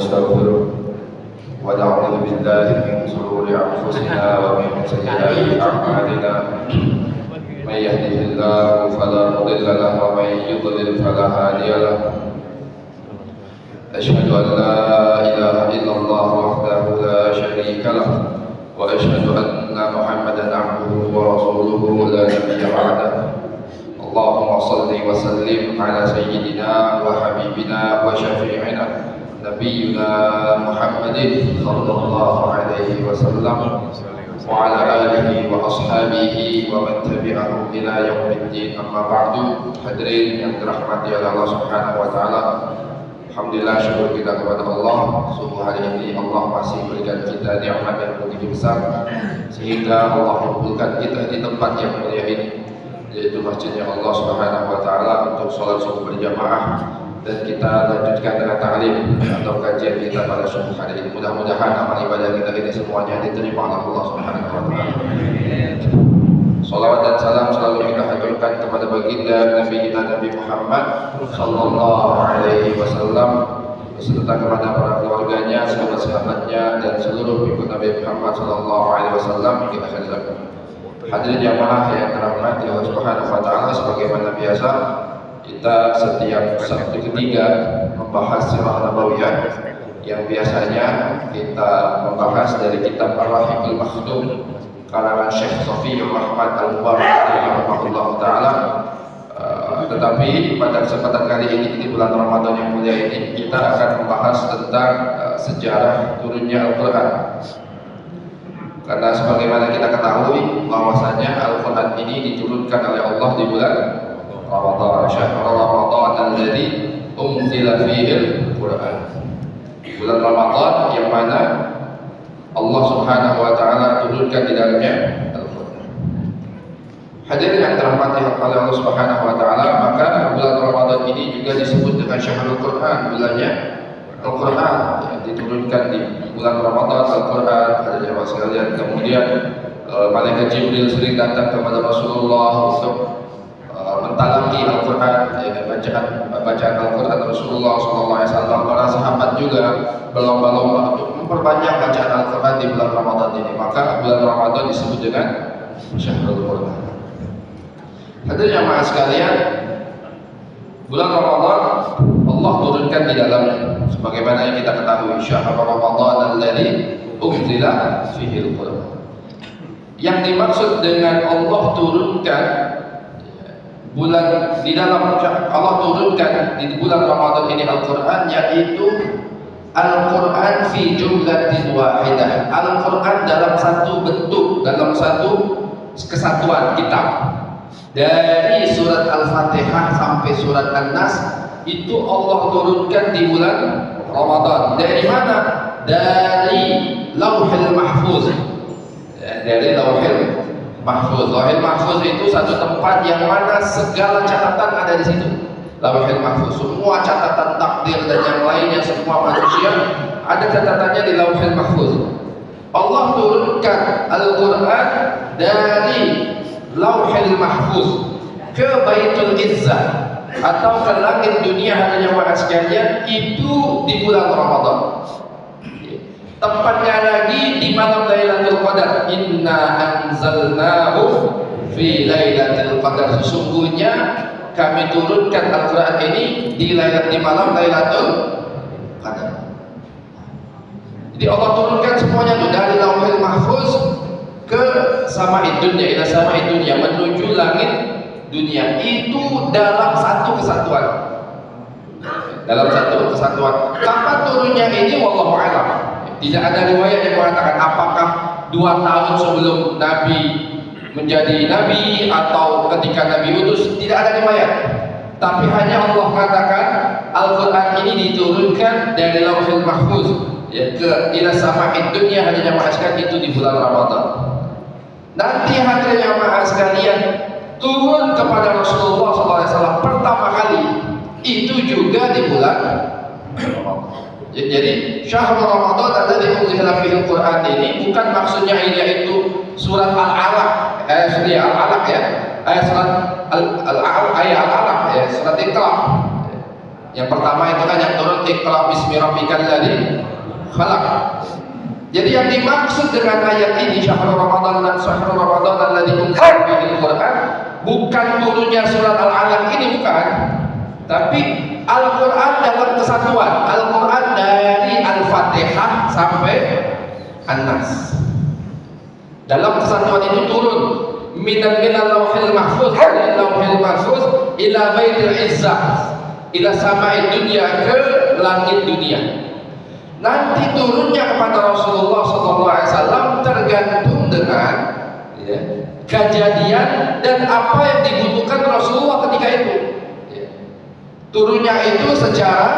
ونستغفره ونعوذ بالله من شرور أنفسنا ومن سيئات أعمالنا من يهده الله فلا مضل له ومن يضلل فلا هادي له أشهد أن لا إله إلا الله وحده لا شريك له وأشهد أن محمدا عبده ورسوله لا نبي بعده اللهم صل وسلم على سيدنا وحبيبنا وشفيعنا نبينا محمد صلى الله عليه وسلم وعلى آله وأصحابه ومن تبعهم إلى يوم الدين. أما بعد, hadirin yang dirahmati oleh Allah Subhanahu wa taala. Alhamdulillah, syukur kita kepada Allah. Sungguh hari ini Allah masih berikan kita nikmat yang begitu besar sehingga Allah mengumpulkan kita di tempat yang mulia ini, yaitu masjidnya Allah Subhanahu wa taala, untuk sholat subuh berjamaah dan kita lanjutkan dengan ta'lim atau kajian kita pada subuh hari ini. Mudah-mudahan amal ibadah kita ini semuanya diterima oleh Allah Subhanahu wa taala. Salawat dan salam selalu kita haturkan kepada baginda Nabi kita Nabi Muhammad sallallahu alaihi wasallam, beserta kepada para keluarganya, sahabat-sahabatnya dan seluruh pengikut Nabi Muhammad sallallahu alaihi wasallam hingga akhir zaman. Hadirin jamaah yang dirahmati Allah Subhanahu wa taala, sebagaimana biasa kita setiap Sabtu ketiga membahas sirah nabawiyah yang biasanya kita membahas dari kitab Ar-Rahiqul Maktum karangan Syekh Safiyur Rahman Al-Mubarak rahimahullah taala. Tetapi pada kesempatan kali ini di bulan Ramadan yang mulia ini kita akan membahas tentang sejarah turunnya Al-Quran. Karena sebagaimana kita ketahui bahwasanya Al-Quran ini diturunkan oleh Allah di bulan Ramadan, syahrul Ramadan alladzi unzila fihi al-Quran. Bulan Ramadan yang mana Allah Subhanahu wa taala turunkan di dalamnya Al-Quran. Hadirin yang dirahmati oleh Allah Subhanahu wa taala, maka bulan Ramadan ini juga disebut dengan syahrul Quran, bulannya Al-Quran, yang diturunkan di bulan Ramadan Al-Quran. Hadirin jemaah sekalian, kemudian malaikat Jibril sering datang kepada Rasulullah untuk mentalaki Al-Quran, bacaan Al-Quran Rasulullah SAW. Para sahabat juga berlomba-lomba untuk memperbanyak bacaan Al-Quran di bulan Ramadan ini. Maka bulan Ramadan disebut dengan syahrul Quran. Hadirin jemaah sekalian, bulan Ramadan Allah turunkan di dalamnya sebagaimana yang kita ketahui, syahrul Ramadan alladzi unzila fihi al-Quran. Yang dimaksud dengan Allah turunkan bulan di dalam Allah turunkan di bulan Ramadan ini Al-Quran, yaitu Al-Quran fi jumlatin wahidah. Al-Quran dalam satu bentuk, dalam satu kesatuan kitab. Dari surat Al-Fatihah sampai surat An-Nas itu Allah turunkan di bulan Ramadan. Dari mana? Dari Lauhil Mahfuz. Dari Lauhil Mahfuz. Lauhil Mahfuz itu satu tempat yang mana segala catatan ada di situ. Lauhil Mahfuz, semua catatan takdir dan yang lainnya, semua manusia ada catatannya di Lauhil Mahfuz. Allah turunkan Al-Quran dari Lauhil Mahfuz ke Baitul Izzah atau ke langit dunia. Hadirin jemaah sekalian, itu di bulan Ramadan. Tempatnya lagi di malam Lailatul Qadar. Inna anzalnahu fi Lailatul Qadar. Sesungguhnya kami turunkan Al-Quran ini di malam Lailatul Qadar. Jadi Allah turunkan semuanya itu dari Lauhil Mahfuz ke sama'id dunya, ila sama'id dunya, menuju langit dunia. Itu dalam satu kesatuan. Dalam satu kesatuan. Kapan turunnya ini wallahu a'lam. Tidak ada riwayat yang mengatakan apakah 2 tahun sebelum Nabi menjadi Nabi atau ketika Nabi utus. Tidak ada riwayat. Tapi hanya Allah katakan Al-Quran ini diturunkan dari Lauhul Mahfuz ke ila sama'id dunya. Hanya jemaah sekalian, itu di bulan Ramadan. Nanti hadirin jemaah sekalian, turun kepada Rasulullah SAW pertama kali itu juga di bulan Ramadan. Jadi syahrul Ramadan alladzi unzila fihi al-Quran ini bukan maksudnya yaitu surat Al-Alaq, Al-Alaq ya, surat Al-Alaq ya, surat Iqra. Yang pertama itu kan yang turun Iqra bismi rabbikal ladzi khalaq. Jadi yang dimaksud dengan ayat ini syahrul Ramadan dan syahrul Ramadan alladzi unzila fihi al-Qur'an bukan turunnya surat Al-Alaq ini, bukan. Tapi Al-Qur'an dalam kesatuan. Al-Qur'an dari Al-Fatihah sampai An-Nas. Dalam kesatuan itu turun minal lauhil mahfuz dari lauhil mahfuz ila baitil izzah ila samai dunia, ke langit dunia. Nanti turunnya kepada Rasulullah SAW tergantung dengan ya, kejadian dan apa yang dibutuhkan Rasulullah ketika itu. Ya. Turunnya itu secara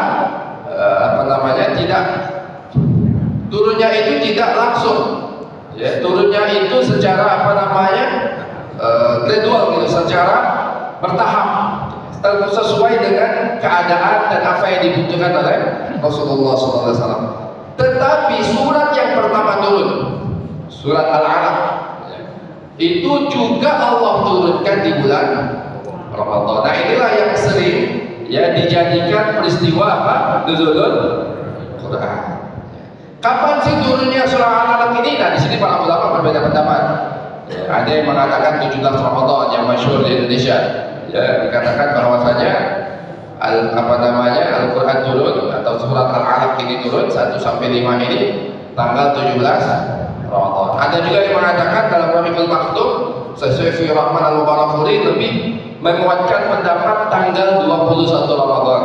turunnya itu tidak langsung. Ya, turunnya itu secara gradual gitu, secara bertahap, sesuai dengan keadaan dan apa yang dibutuhkan oleh Rasulullah SAW. Tetapi surat yang pertama turun, surat Al-Alaq, itu juga Allah turunkan di bulan Ramadan. Nah inilah yang sering ya dijadikan peristiwa nuzulul Quran. Kapan sih turunnya surah Al-Alaq ini? Nah di sini para ulama berbeda pendapat. Ada yang mengatakan 17 Ramadan yang masyhur di Indonesia. Ya, dikatakan bahwasanya Al-Quran turun atau surat Al-Alaq ini turun 1 sampai 5 ini tanggal 17 Ramadan. Ada juga yang mengatakan dalam Rabiul Maktum Syekh Rahman Al-Mubarakfuri lebih menguatkan pendapat tanggal 21 Ramadan.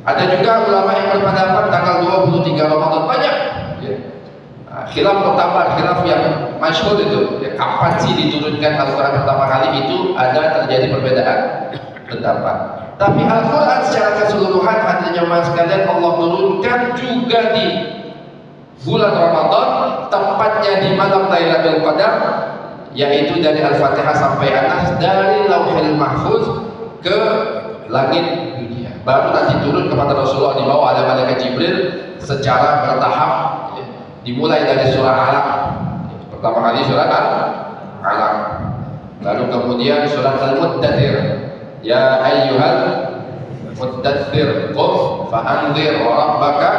Ada juga ulama yang berpendapat tanggal 23 Ramadan. Banyak ya. Khilaf mutabar, khilaf yang masyhur itu ya, kapan sih diturunkan Al-Quran pertama kali, itu ada terjadi perbedaan pendapat. Tapi Al-Quran secara keseluruhan hadirin jemaah sekalian Allah turunkan juga di bulan Ramadan, tepatnya di malam Lailatul Qadar, yaitu dari Al-Fatihah sampai An-Nas, dari Lauhil Mahfuz ke langit dunia. Baru nanti turun kepada Rasulullah di bawah ada malaikat Jibril secara bertahap ya. Dimulai dari surah Alaq, pertama kali surat Alaq, lalu kemudian surat Al-Muddathir, ya ayyuhal muddathir qum fa'anzir wa rabbaka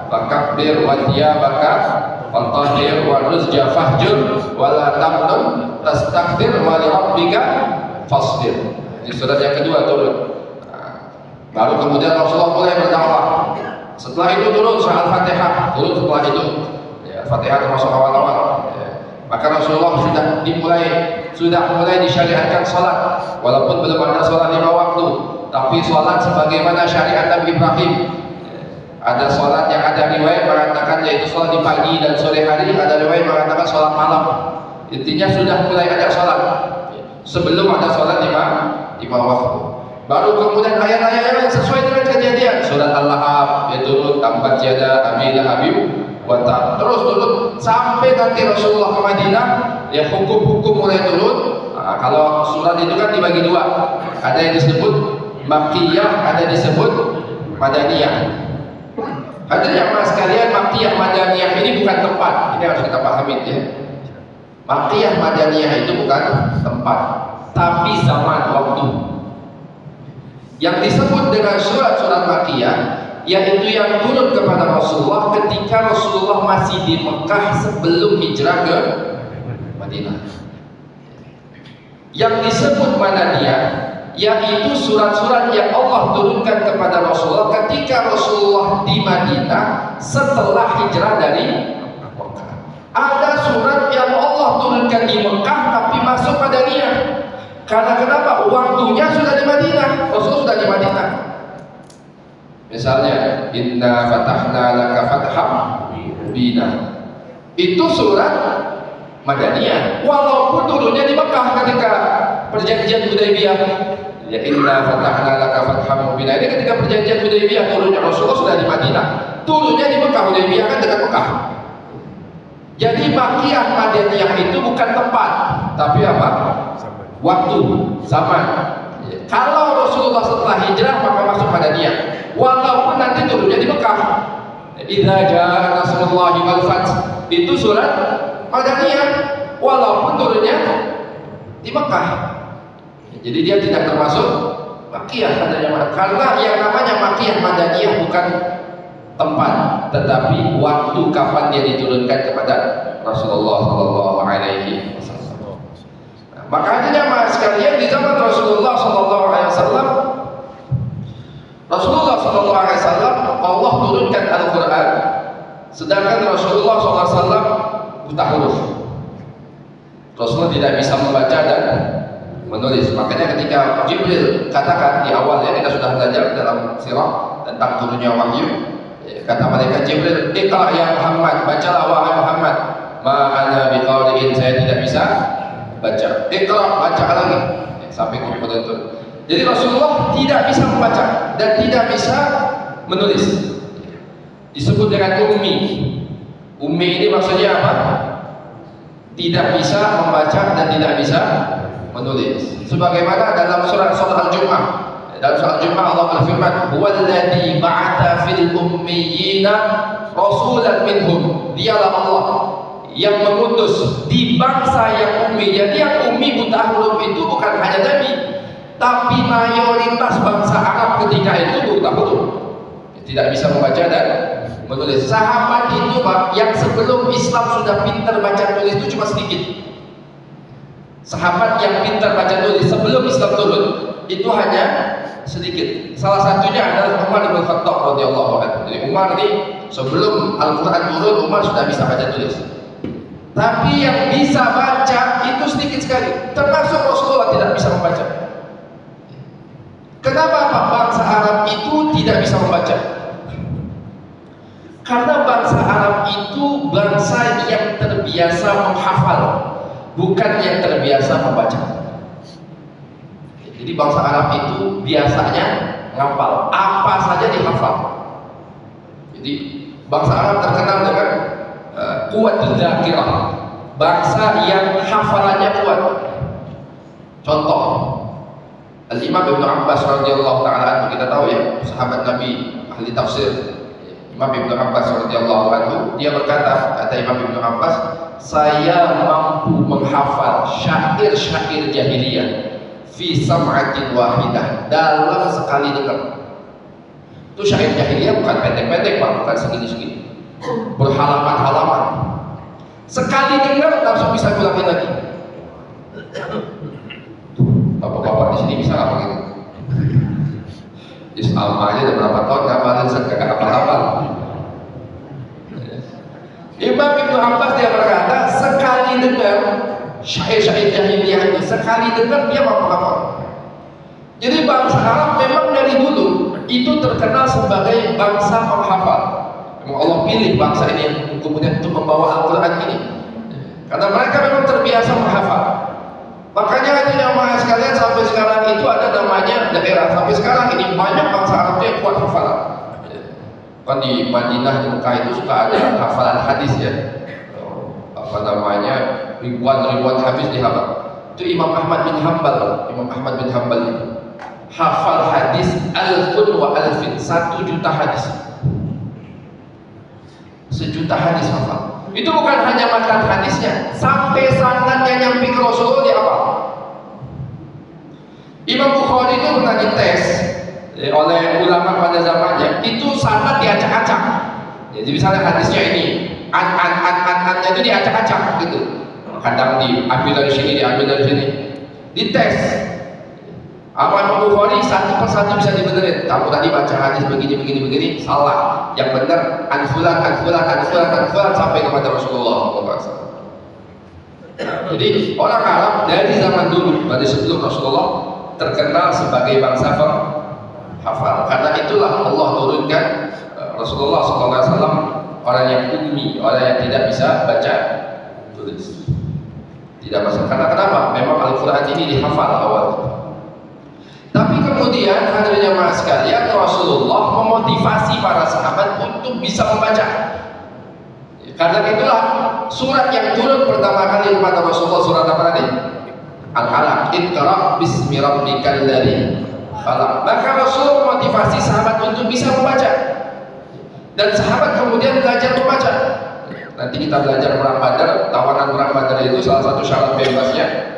fakabbir wa thiyabaka fatahhir wa ruzja fahjur wa la tamnun tastakthir wa li rabbika fasbir. Ini surat yang kedua turun. Baru kemudian Rasulullah mulai berdakwah. Setelah itu turun surah Al-Fatihah, turun setelah itu Fatihah termasuk awal-awal ya. Maka Rasulullah sudah mulai disyariatkan salat, walaupun belum ada salat 5 waktu, tapi salat sebagaimana syariat Nabi Ibrahim. Ada salat yang ada riwayat mengatakan yaitu salat di pagi dan sore hari, ada riwayat mengatakan salat malam. Intinya sudah mulai ada salat sebelum ada salat 5 waktu. Baru kemudian ayat-ayat yang sesuai dengan kejadian, surat Al-Lahab ya turun, tambat yada abi lahabib watab, terus turun sampai nanti Rasulullah ke Madinah ya hukum-hukum mulai turun. Nah, kalau surat itu kan dibagi dua, ada yang disebut Makkiyah, ada disebut Madaniyah. Hadirin jemaah sekalian, Makkiyah Madaniyah ini bukan tempat, ini harus kita pahami ya. Makkiyah Madaniyah itu bukan tempat, tapi zaman waktu. Yang disebut dengan surat-surat Makkiyah yaitu yang turun kepada Rasulullah ketika Rasulullah masih di Mekah sebelum hijrah ke Madinah. Yang disebut Madaniyah yaitu surat-surat yang Allah turunkan kepada Rasulullah ketika Rasulullah di Madinah setelah hijrah dari Mekah. Ada surat yang Allah turunkan di Mekah tapi masuk Madaniyah. Karena kenapa? Waktunya sudah di Madinah, Rasul sudah di Madinah. Misalnya, Inna fatahna laka fatham mubina. Itu surat Madaniyah, walaupun turunnya di Mekah ketika perjanjian Hudaybiyah. Ya Inna fatahna laka fatham mubina. Ini ketika perjanjian Hudaybiyah turunnya, Rasulullah sudah di Madinah. Turunnya di Mekah, Hudaybiyah kan dekat Mekah. Jadi Makkiyah Madaniyah itu bukan tempat, tapi apa? Waktu, zaman. Kalau Rasulullah setelah hijrah maka masuk Madaniyah, walaupun nanti turunnya di Mekah. Idza jaa nasrullahi wal fath, itu surat Madaniyah walaupun turunnya di Mekah. Jadi dia tidak termasuk Makiyah katanya, karena yang namanya makiyah madaniyah bukan tempat, tetapi waktu kapan dia diturunkan kepada Rasulullah Sallallahu Alaihi Wasallam. Makanya jamaah sekalian, di zaman Rasulullah Sallallahu Alaihi Wasallam, Allah turunkan Al-Quran, sedangkan Rasulullah SAW buta huruf. Rasulullah tidak bisa membaca dan menulis. Makanya ketika Jibril katakan di awal, ya kita sudah belajar dalam sirah tentang turunnya wahyu, kata malaikat Jibril, "Iqra ya Muhammad, bacalah wahai Muhammad." "Ma ana biqari'in," saya tidak bisa baca. "Iqra," baca lagi, sampai kemudian itu. Jadi Rasulullah tidak bisa membaca dan tidak bisa menulis. Disebut dengan ummi. Ummi ini maksudnya apa? Tidak bisa membaca dan tidak bisa menulis. Sebagaimana dalam surat Al-Jumu'ah. Dalam surat Al-Jumu'ah Allah berfirman, "Huwallazi ba'atha fil ummiyina rasulan minhum." Dialah Allah yang mengutus di bangsa yang ummi. Jadi yang ummi buta huruf itu bukan hanya Nabi, tapi mayoritas bangsa Arab ketika itu buta huruf, tidak bisa membaca dan menulis. Sahabat itu yang sebelum Islam sudah pintar baca tulis itu cuma sedikit. Sahabat yang pintar baca tulis sebelum Islam turun itu hanya sedikit. Salah satunya adalah Umar bin Khattab radhiyallahu anhu. Jadi Umar ini sebelum Al-Quran turun, Umar sudah bisa baca tulis. Tapi yang bisa baca itu sedikit sekali. Termasuk Rasulullah tidak bisa membaca. Kenapa Pak? Bangsa Arab itu tidak bisa membaca? Karena bangsa Arab itu bangsa yang terbiasa menghafal, bukan yang terbiasa membaca. Jadi bangsa Arab itu biasanya ngapal, apa saja dihafal. Jadi bangsa Arab terkenal dengan kuwatul dzakirah, bangsa yang hafalannya kuat. Contoh, Al-Imam Ibnu Abbas radhiyallahu taala anhu, kita tahu ya, sahabat Nabi, ahli tafsir. Imam Ibnu Abbas radhiyallahu anhu, dia berkata, kata Imam Ibnu Abbas, "Saya mampu menghafal syair-syair jahiliyah fi sam'atin wahidah, dalam sekali dengar." Itu syair jahiliyah bukan pendek-pendek Pak, bukan segini-segini, berhalaman-halaman. Sekali dengar langsung bisa ulangin lagi. Bapak-bapak di sini bisa apa gitu? Alma aja udah berapa tahun ngapalin, kagak hafal-hafal. Imam Ibnu Abbas dia berkata, sekali dengar syair-syair jahiliyah itu, sekali dengar dia hafal. Jadi bangsa Arab memang dari dulu itu terkenal sebagai bangsa penghafal. Memang Allah pilih bangsa ini kemudian untuk membawa Al-Quran ini, karena mereka memang terbiasa menghafal. Makanya itu jamaah sekalian, sampai sekarang itu ada namanya daerah, sampai sekarang ini banyak bangsa Arab yang kuat hafalan. Kan di Madinah, di Mekah itu suka ada hafalan hadis ya, apa namanya, ribuan hadis dihafal. Itu Imam Ahmad bin Hanbal itu hafal hadis alfun wa alfin, 1 juta hadis, 1 juta hadis hafal. Itu bukan hanya matan hadisnya, sampai sanadnya nyampe ke Rasulullah dia apa? Imam Bukhari itu pernah dites oleh ulama pada zamannya, itu sanad diacak-acak. Jadi misalnya hadisnya ini, an-nya itu diacak-acak gitu. Kadang diambil dari sini, diambil dari sini. Dites. Imam Bukhari satu persatu bisa dibenerin. Kamu tadi baca hadis begini, salah. Yang benar an-fulan sampai kepada Rasulullah SAW. Jadi orang Arab dari zaman dulu, dari sebelum Rasulullah, terkenal sebagai bangsa penghafal. Karena itulah Allah turunkan Rasulullah SAW, orang yang ummi, orang yang tidak bisa baca tulis. Tidak masuk. Karena kenapa? Memang Al-Quran ini dihafal awal. Tapi kemudian hadirin jamaah sekalian, Rasulullah memotivasi para sahabat untuk bisa membaca. Karena itulah surat yang turun pertama kali kepada Rasulullah, surat apa tadi? Al-Alaq, Iqra bismi rabbikal ladzi khalaq. Maka Rasulullah memotivasi sahabat untuk bisa membaca. Dan sahabat kemudian belajar membaca. Nanti kita belajar perang Badar, tawanan perang Badar itu salah satu syarat bebasnya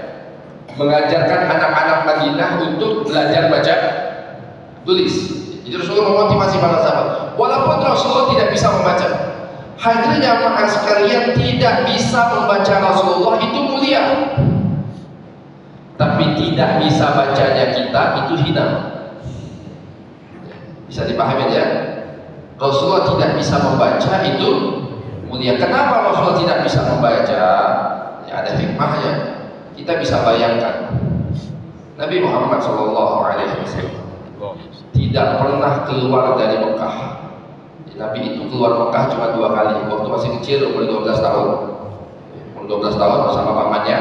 mengajarkan anak-anak Madinah untuk belajar baca tulis. Jadi Rasulullah memotivasi para sahabat. Walaupun Rasulullah tidak bisa membaca, hadirin jamaah sekalian, tidak bisa membaca Rasulullah itu mulia, tapi tidak bisa bacanya kita itu hina. Bisa dipahami ya? Rasulullah tidak bisa membaca itu mulia. Kenapa Rasulullah tidak bisa membaca? Ya ada hikmahnya. Kita bisa bayangkan Nabi Muhammad SAW tidak pernah keluar dari Mekah. Nabi itu keluar Mekah cuma 2 kali. Waktu masih kecil, umur 12 tahun. Umur 12 tahun bersama pamannya,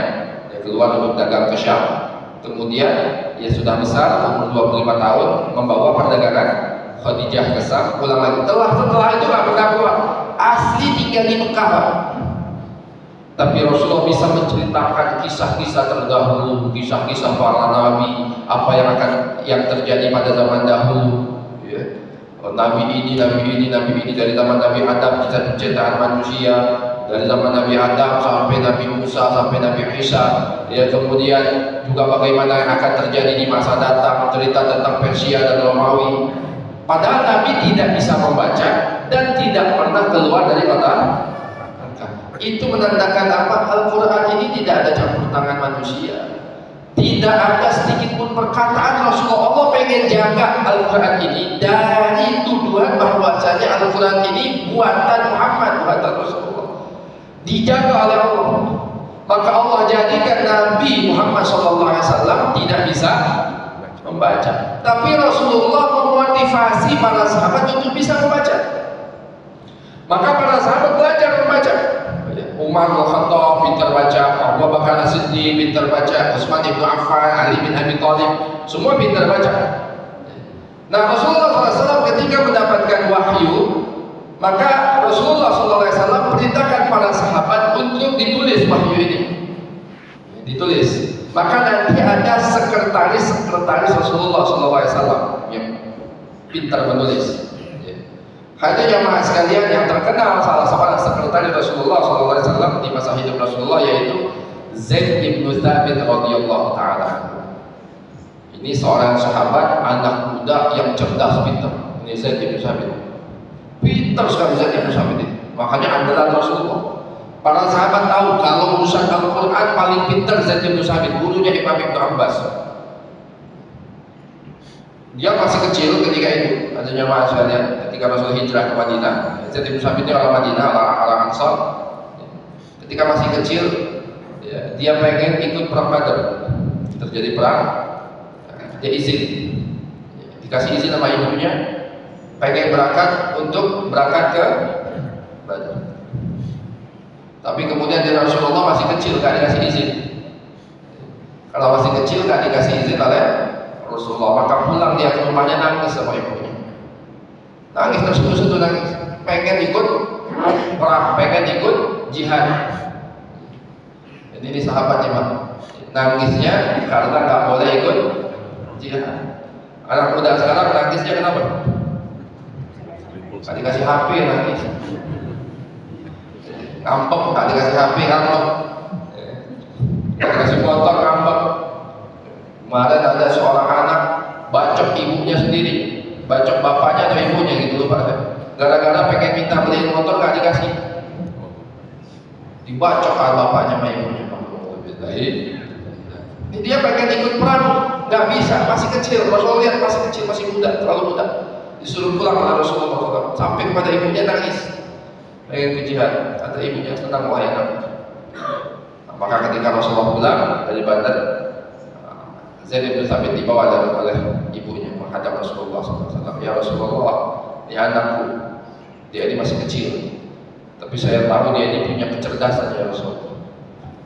dia keluar untuk dagang ke Syam. Kemudian dia sudah besar, umur 25 tahun, membawa perdagangan Khadijah ke Syam, pulang lagi. Setelah itu nggak pernah keluar. Asli tinggal di Mekah. Tapi Rasulullah bisa menceritakan kisah-kisah terdahulu, kisah-kisah para nabi, apa yang terjadi pada zaman dahulu. Ya. Nabi ini dari zaman Nabi Adam, kisah penciptaan manusia, dari zaman Nabi Adam sampai Nabi Musa sampai Nabi Isa. Ya, kemudian juga bagaimana yang akan terjadi di masa datang, cerita tentang Persia dan Romawi. Padahal Nabi tidak bisa membaca dan tidak pernah keluar dari kota. Itu menandakan apa? Al-Quran ini tidak ada campur tangan manusia. Tidak ada sedikit pun perkataan Rasulullah. Allah pengen jaga Al-Quran ini dari tuduhan bahwasanya Al-Quran ini buatan Muhammad, buatan Rasulullah. Dijaga oleh Allah. Maka Allah jadikan Nabi Muhammad SAW tidak bisa membaca. Tapi Rasulullah memotivasi para sahabat untuk bisa membaca. Maka para sahabat belajar membaca. Umar bin Khattab pintar baca, Abu Bakar As-Siddiq pintar baca, Utsman bin Affan, Ali bin Abi Thalib, semua pintar baca. Nah, Rasulullah SAW ketika mendapatkan wahyu, maka Rasulullah SAW perintahkan para sahabat untuk ditulis wahyu ini. Ditulis. Maka nanti ada sekretaris Rasulullah SAW yang pintar menulis. Hanya jamaah sekalian yang terkenal salah seorang sekretaris Rasulullah SAW di masa hidup Rasulullah yaitu Zaid bin Thabit radhiyallahu taala. Ini seorang sahabat anak muda yang cerdas pintar. Ini Zaid bin Thabit. Pintar sekali Zaid bin Thabit ini. Makanya andalan Rasulullah. Para sahabat tahu kalau urusan Al-Quran paling pintar Zaid bin Thabit, gurunya Imam Ibnu Abbas. Dia masih kecil ketika itu, ada jamaah sekalian, ketika Rasul hijrah ke Madinah. Zaid bin Thabit ini orang Madinah, orang Ansar. Ketika masih kecil, ya, dia pengen ikut perang Badar. Terjadi perang, dia izin, dikasih izin sama ibunya, pengen berangkat ke Badar. Tapi kemudian dia Rasulullah masih kecil, gak dikasih izin. Kalau masih kecil gak dikasih izin oleh Rasulullah, maka pulang dia ke rumahnya nangis sama ibunya. Nangis tersudu-sudu nangis, pengen ikut perang, pengen ikut jihad. Jadi ini sahabatnya Pak, nangisnya karena nggak boleh ikut jihad. Anak muda sekarang nangisnya kenapa? Nggak dikasih HP nangis, ngambek, nggak dikasih HP ngambek, nggak dikasih motor ngambek. Kemarin ada seorang anak bacok ibunya sendiri, bacok bapaknya atau ibunya gitu lupa. Gara-gara pengen minta beliin motor nggak dikasih, dibacok bapaknya sama ibunya. Ini dia pengen ikut perang, nggak bisa, masih kecil. Rasulullah lihat masih kecil, masih muda, terlalu muda. Disuruh pulang oleh Rasulullah SAW. Sampai kepada ibunya nangis, pengen ke jihad. Kata ibunya, tenang wahai anak. Maka ketika Rasulullah pulang dari Badar, Zaid bin Thabit dibawa oleh ibunya menghadap Rasulullah SAW. Ya Rasulullah, ini anakku, dia ini masih kecil, tapi saya tahu dia ini punya kecerdasan ya Rasulullah.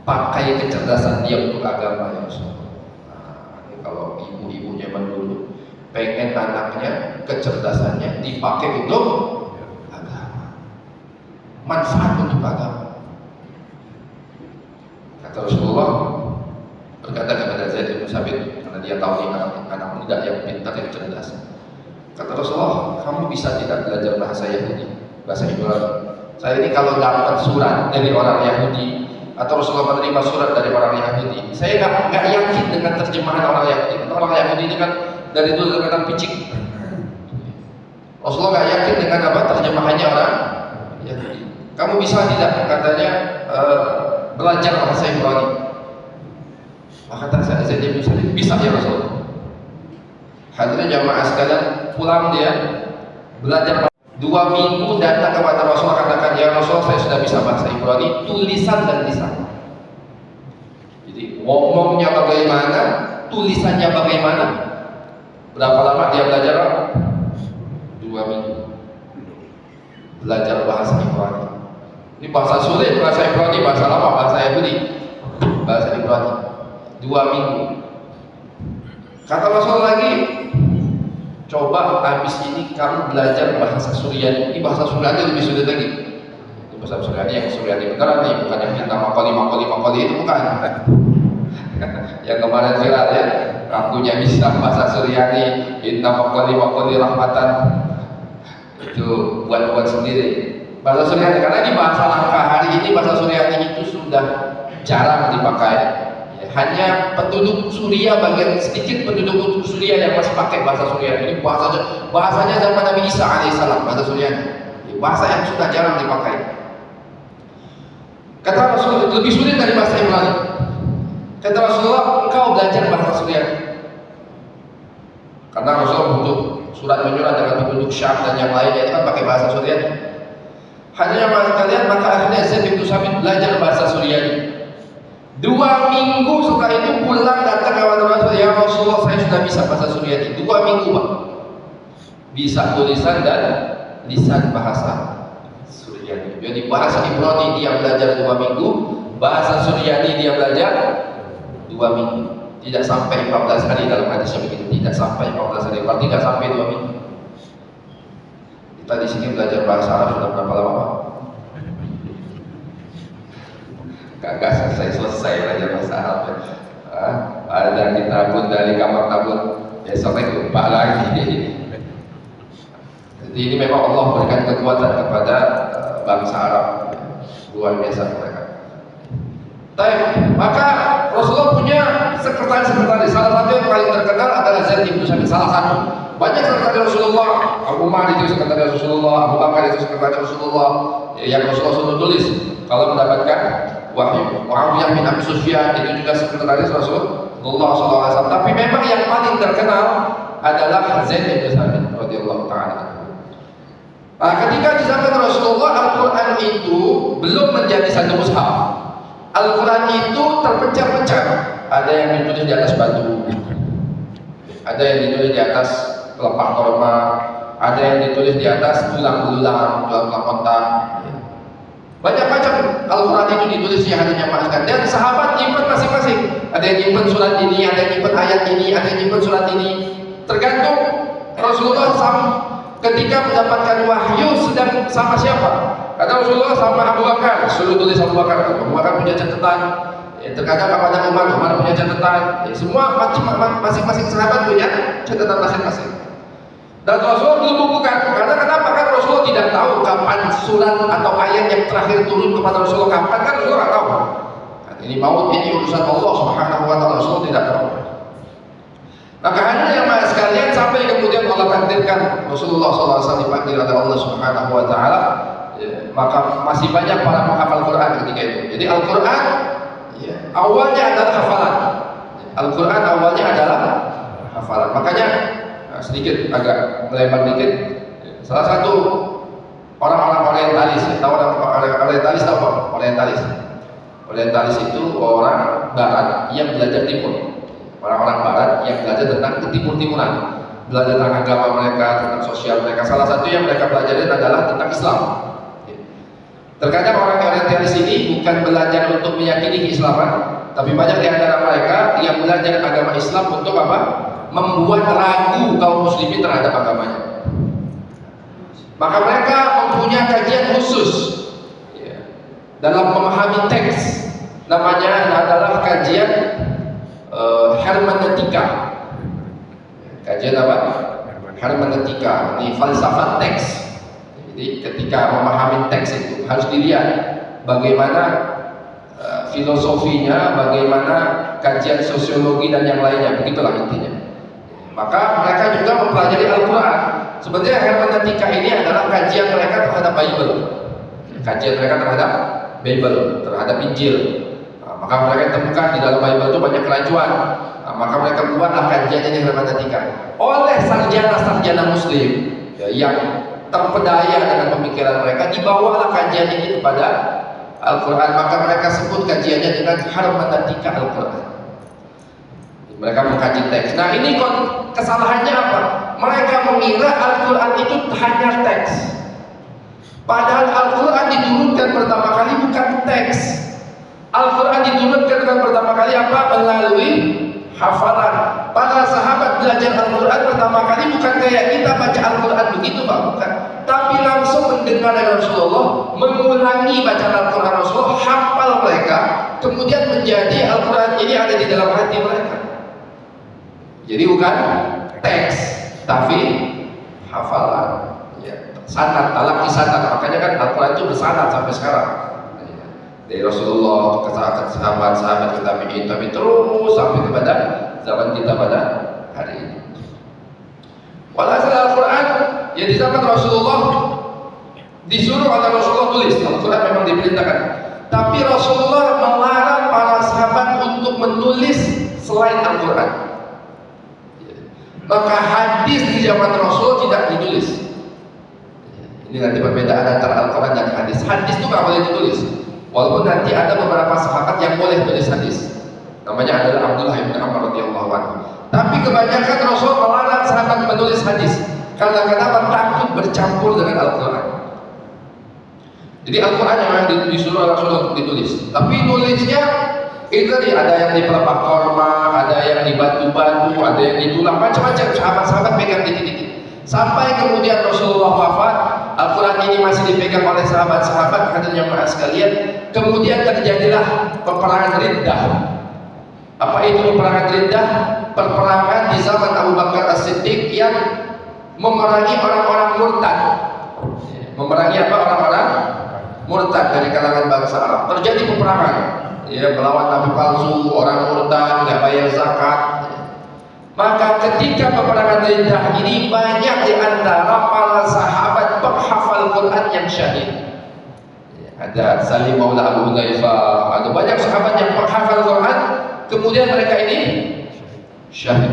Pakai kecerdasan dia untuk agama ya Rasulullah. Nah, ini kalau ibu-ibunya dulu pengen anaknya kecerdasannya dipakai untuk agama, manfaat untuk agama. Kata Rasulullah, berkata kepada Zaid bin Thabit, karena dia tahu dia anak muda yang pintar yang cerdas. Kata Rasulullah, kamu bisa tidak belajar bahasa Yahudi, bahasa Ibrani? Saya ini kalau dapat surat dari orang Yahudi atau Rasulullah menerima surat dari orang Yahudi, saya nggak yakin dengan terjemahan orang Yahudi. Karena orang Yahudi ini kan dari dulu terkenal picik, Rasulullah nggak yakin dengan apa terjemahannya orang Yahudi. Kamu bisa tidak katanya belajar bahasa Ibrani? Maka kata Zaid bin Sabit, bisa ya Rasul. Hadirin jamaah sekalian, pulang dia belajar 2 minggu, datang kepada Rasul katakan, ya Rasul saya sudah bisa bahasa Ibrani tulisan dan lisan. Jadi ngomongnya bagaimana, tulisannya bagaimana. Berapa lama dia belajar? 2 minggu belajar bahasa Ibrani. Ini bahasa sulit, bahasa Ibrani, bahasa lama, bahasa Yahudi, bahasa Ibrani. 2 minggu. Kata Rasul lagi, coba habis ini kamu belajar bahasa Suryani. Ini bahasa Suryani lebih sulit lagi. Ini bahasa Suryani yang Suryani beneran nih, bukan yang kita makoli itu bukan. Yang kemarin viral ya, akunya bisa bahasa Suryani, inna makoli rahmatan. Itu buat sendiri. Bahasa Suryani, karena ini bahasa langka hari ini, bahasa Suryani itu sudah jarang dipakai. Hanya penduduk Suria, bagian sedikit penduduk Suria yang masih pakai bahasa Suryani. Ini bahasanya zaman Nabi Isa alaihissalam, bahasa Suryani. Bahasa yang sudah jarang dipakai. Kata Rasul, lebih sulit dari bahasa Ibrani. Kata Rasulullah, engkau belajar bahasa Suryani. Karena Rasul butuh surat menyurat dengan penduduk Syam dan yang lainnya, itu kan pakai bahasa Suryani. Hanya kalian, maka akhirnya Zaid bin Sabit belajar bahasa Suryani. 2 minggu setelah itu pulang datang kepada Rasul, ya Rasulullah saya sudah bisa bahasa Suryani. 2 minggu Pak, bisa tulisan dan lisan bahasa Suryani. Jadi bahasa Ibrani dia belajar 2 minggu, bahasa Suryani dia belajar 2 minggu. Tidak sampai 14 hari dalam hadisnya begitu. Tidak sampai 14 hari, berarti tidak sampai 2 minggu. Kita di sini belajar bahasa Arab sudah berapa lama Pak? Gak selesai belajar bahasa Arab ya. Ada kita pun dari kamar tabut besoknya lupa lagi. Jadi ini memang Allah berikan kekuatan kepada bangsa Arab, luar biasa mereka. Maka Rasulullah punya sekretaris. Salah satu yang paling terkenal adalah Zaid bin Sabit. Salah satu. Banyak sekretaris Rasulullah. Abu Umar itu sekretaris Rasulullah, Abu Bakar itu sekretaris Rasulullah. Yang Rasulullah sudah tulis kalau mendapatkan wahyu. Muawiyah bin Abi Sufyan itu juga sekretaris Rasulullah SAW. Tapi memang yang paling terkenal adalah Zaid bin Sabit radhiyallahu taala. Ketika di zaman Rasulullah, Al-Quran itu belum menjadi satu mushaf. Al-Quran itu terpecah-pecah. Ada yang ditulis di atas batu, ada yang ditulis di atas pelepah korma, ada yang ditulis di atas tulang belulang otak. Banyak macam Al-Quran itu ditulis yang hanya maafkan. Dan sahabat nyimpen masing-masing. Ada yang nyimpen surat ini, ada yang nyimpen ayat ini, ada yang nyimpen surat ini. Tergantung Rasulullah ketika mendapatkan wahyu sedang sama siapa. Kata Rasulullah sama Abu Bakar, suruh tulis Abu Bakar. Abu Bakar punya catatan. Terkadang kepada Umar punya catatan. Semua masing-masing sahabat punya catatan masing-masing. Dan Rasulullah belum bukukan. Karena kenapa? Kan Rasulullah tidak tahu kapan surat atau ayat yang terakhir turun kepada Rasulullah kapan, kan Rasulullah tidak tahu. Ini maut, ini urusan Allah Subhanahu wa taala, Rasulullah tidak tahu. Maka hanya yang sekalian sampai kemudian Allah takdirkan Rasulullah SAW dipanggil oleh Allah Subhanahu wa taala, maka masih banyak para penghafal Quran ketika itu. Jadi Al-Quran awalnya adalah hafalan. Al-Quran awalnya adalah hafalan. Makanya sedikit agak melebar dikit. Salah satu orang-orang Orientalis, tahu orang Orientalis tahu apa? Orientalis itu orang Barat yang belajar Timur. Orang-orang Barat yang belajar tentang ketimur-timuran, belajar tentang agama mereka, tentang sosial mereka. Salah satu yang mereka pelajari adalah tentang Islam. Terkadang orang Orientalis ini bukan belajar untuk meyakini keislaman, tapi banyak di antara mereka yang belajar agama Islam untuk apa? Membuat ragu kaum muslimin terhadap agamanya. Maka mereka mempunyai kajian khusus dalam memahami teks. Namanya adalah kajian hermeneutika. Kajian apa? Hermeneutika. Ini falsafat teks. Jadi ketika memahami teks itu harus dilihat bagaimana filosofinya, bagaimana kajian sosiologi dan yang lainnya. Begitulah intinya. Maka mereka juga mempelajari Al-Quran. Sebenarnya hermeneutika ini adalah kajian mereka terhadap Bible, kajian mereka terhadap Bible, terhadap Injil. Maka mereka temukan di dalam Bible itu banyak keracuan. Maka mereka buatlah kajiannya di hermeneutika oleh sarjana-sarjana Muslim ya, yang terpedaya dengan pemikiran mereka, dibawalah kajian ini kepada Al-Quran. Maka mereka sebut kajiannya dengan hermeneutika Al-Quran. Mereka mengkaji teks. Nah, ini kesalahannya apa? Mereka mengira Al-Quran itu hanya teks, padahal Al-Quran diturunkan pertama kali bukan teks. Al-Quran diturunkan pertama kali apa? Melalui hafalan. Para sahabat belajar Al-Quran pertama kali bukan kayak kita baca Al-Quran begitu Pak, bukan. Tapi langsung mendengar dari Rasulullah, mengulangi bacaan Al-Quran Rasulullah, hafal mereka, kemudian menjadi Al-Quran ini ada di dalam hati mereka. Jadi bukan teks, tapi hafalan. Ya, sanad, talaki sanad. Makanya kan Al-Quran itu bersanad sampai sekarang. Dari Rasulullah ke sahabat-sahabat kita bikin, tapi terus sampai kepada zaman kita pada hari ini. Walhasil Al-Quran ya di zaman Rasulullah disuruh oleh Rasulullah tulis. Al-Quran memang diperintahkan, tapi Rasulullah melarang para sahabat untuk menulis selain Al-Quran. Maka hadis di zaman Rasul tidak ditulis. Ini nanti perbedaan antara Al-Quran dan hadis. Hadis itu nggak boleh ditulis. Walaupun nanti ada beberapa sahabat yang boleh tulis hadis, namanya adalah Abdullah bin Amr radhiyallahu anhu. Tapi kebanyakan Rasul melarang sahabat menulis hadis. Karena kenapa? Takut bercampur dengan Al-Quran. Jadi Al-Quran yang disuruh Rasul untuk ditulis, tapi nulisnya itu tadi ada yang di pelepah korma, ada yang di batu-batu, ada yang di tulang, macam-macam. Sahabat-sahabat pegang dikit-dikit. Sampai kemudian Rasulullah wafat, Al-Quran ini masih dipegang oleh sahabat-sahabat. Hadirin yang maaf sekalian, kemudian terjadilah peperangan Riddah. Apa itu peperangan Riddah? Peperangan di zaman Abu Bakar As-Siddiq yang memerangi orang-orang murtad. Memerangi apa? Orang-orang murtad dari kalangan bangsa Arab. Terjadi peperangan, ya, melawan nabi palsu, orang murtad, nggak bayar zakat. Maka ketika peperangan Riddah ini, banyak di antara para sahabat penghafal Quran yang syahid. Ada Salim Maula Abu Hudzaifah, ada banyak sahabat yang penghafal Quran, kemudian mereka ini syahid.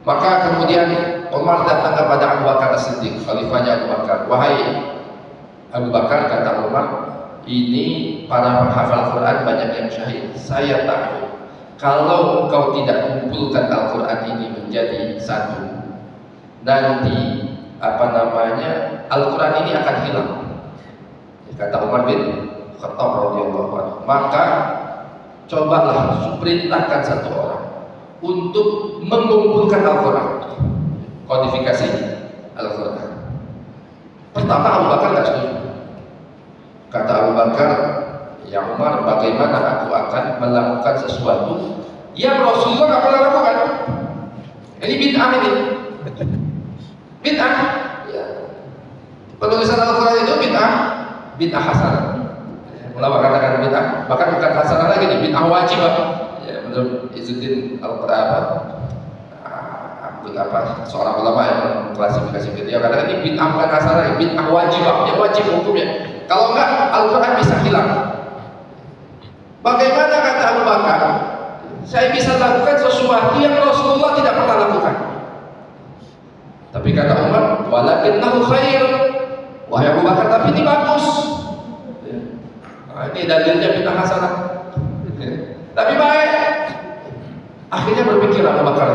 Maka kemudian Umar datang kepada Abu Bakar As-Siddiq, khalifahnya Abu Bakar. Wahai Abu Bakar, kata Umar, ini para penghafal Quran banyak yang syahid. Saya takut kalau engkau tidak kumpulkan Al-Quran ini menjadi satu, nanti Al-Quran ini akan hilang. Kata Umar bin Khattab radhiyallahu anhu, maka cobalah perintahkan satu orang untuk mengumpulkan Al-Quran, kodifikasi Al-Quran. Pertama Abu Bakar tidak setuju. Kata Abu Bakar, ya Umar, bagaimana aku akan melakukan sesuatu yang Rasulullah nggak pernah lakukan? Ini bid'ah ini. Bid'ah. Ya. Penulisan Al-Quran itu bid'ah hasanah. Ulama katakan bid'ah, bahkan bukan hasanah lagi nih, bid'ah wajib. Ya, menurut Izzuddin seorang ulama yang klasifikasi bid'ah, katakan ini bid'ah bukan hasanah, bid'ah wajib, yang wajib hukumnya. Kalau enggak, Al-Quran bisa hilang. Bagaimana, kata Abu Bakar, saya bisa lakukan sesuatu yang Rasulullah tidak pernah lakukan? Tapi kata Umar, walakinnahu khair. Wahai Abu Bakar, tapi ini bagus. Nah, ini dalilnya bid'ah hasanah. Tapi baik. Akhirnya berpikir Abu Bakar.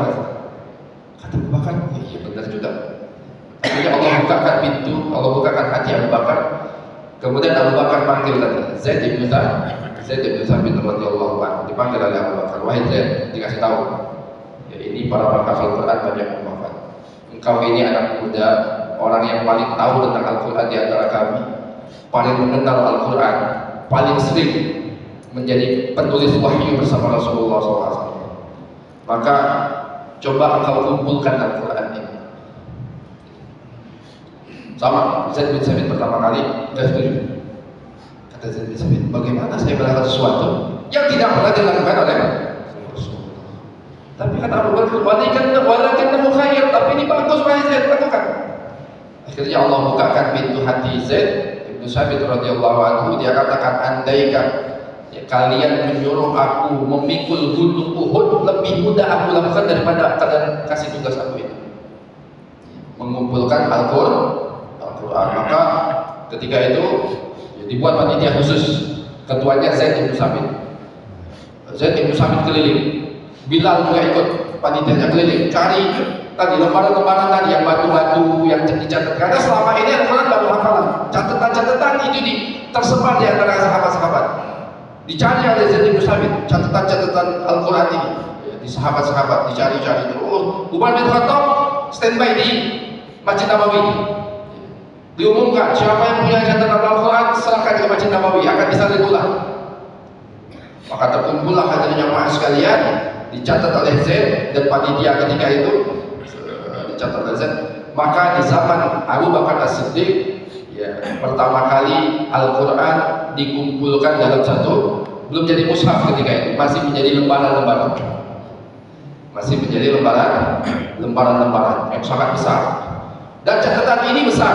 Kata Abu Bakar, iya benar juga. Akhirnya Allah bukakan pintu, Allah bukakan hati Abu Bakar. Kemudian Abu Bakar panggil tadi Zaid bin Thabit radhiyallahu anhu, dipanggil oleh Abu Bakar. Wahai Zaid, dikasih tahu, ya, ini para penghafal Quran banyak yang wafat. Engkau ini anak muda, orang yang paling tahu tentang Al-Quran di antara kami, paling mengenal Al-Quran, paling sering menjadi penulis wahyu bersama Rasulullah SAW. Maka coba engkau kumpulkan Al-Quran ini. Sama Zaid bin Thabit pertama kali tidak setuju. Kata Zaid bin Thabit, bagaimana saya melakukan sesuatu yang tidak pernah dilakukan oleh Rasulullah? Tapi kata Abu Bakar, walakin mukhayyar, tapi ini bagus wahai Zaid, lakukan. Akhirnya Allah bukakan pintu hati Zaid bin Sabit radhiyallahu anhu. Dia katakan, andaikan ya, kalian menyuruh aku memikul gunung Uhud, lebih mudah aku lakukan daripada kalian kasih tugas aku ini, mengumpulkan Al-Quran. Maka ketika itu ya, dibuat panitia khusus, ketuanya Zaid bin Sabit. Zaid bin Sabit keliling, Bilal juga ikut panitianya keliling, cari tadi lembaran-lembaran tadi yang batu-batu yang dicatat. Karena selama ini Al-Quran baru hafalan, catatan-catatan itu tersebar di antara sahabat-sahabat. Dicari oleh Zaid bin Sabit catatan-catatan Al-Quran ini ya, di sahabat-sahabat dicari-cari. Umar bin Khattab standby di Masjid Nabawi. Diumumkan siapa yang punya catatan Al-Quran serahkan ke Masjid Nabawi, akan disalin ulang. Maka terkumpullah hadirin jamaah sekalian, dicatat oleh Zaid dan panitia ketika itu dicatat oleh Zaid. Maka di zaman Abu Bakar As-Siddiq ya, pertama kali Al-Quran dikumpulkan dalam satu, belum jadi mushaf ketika itu, masih menjadi lembaran-lembaran, masih menjadi lembaran-lembaran yang sangat besar. Dan catatan ini besar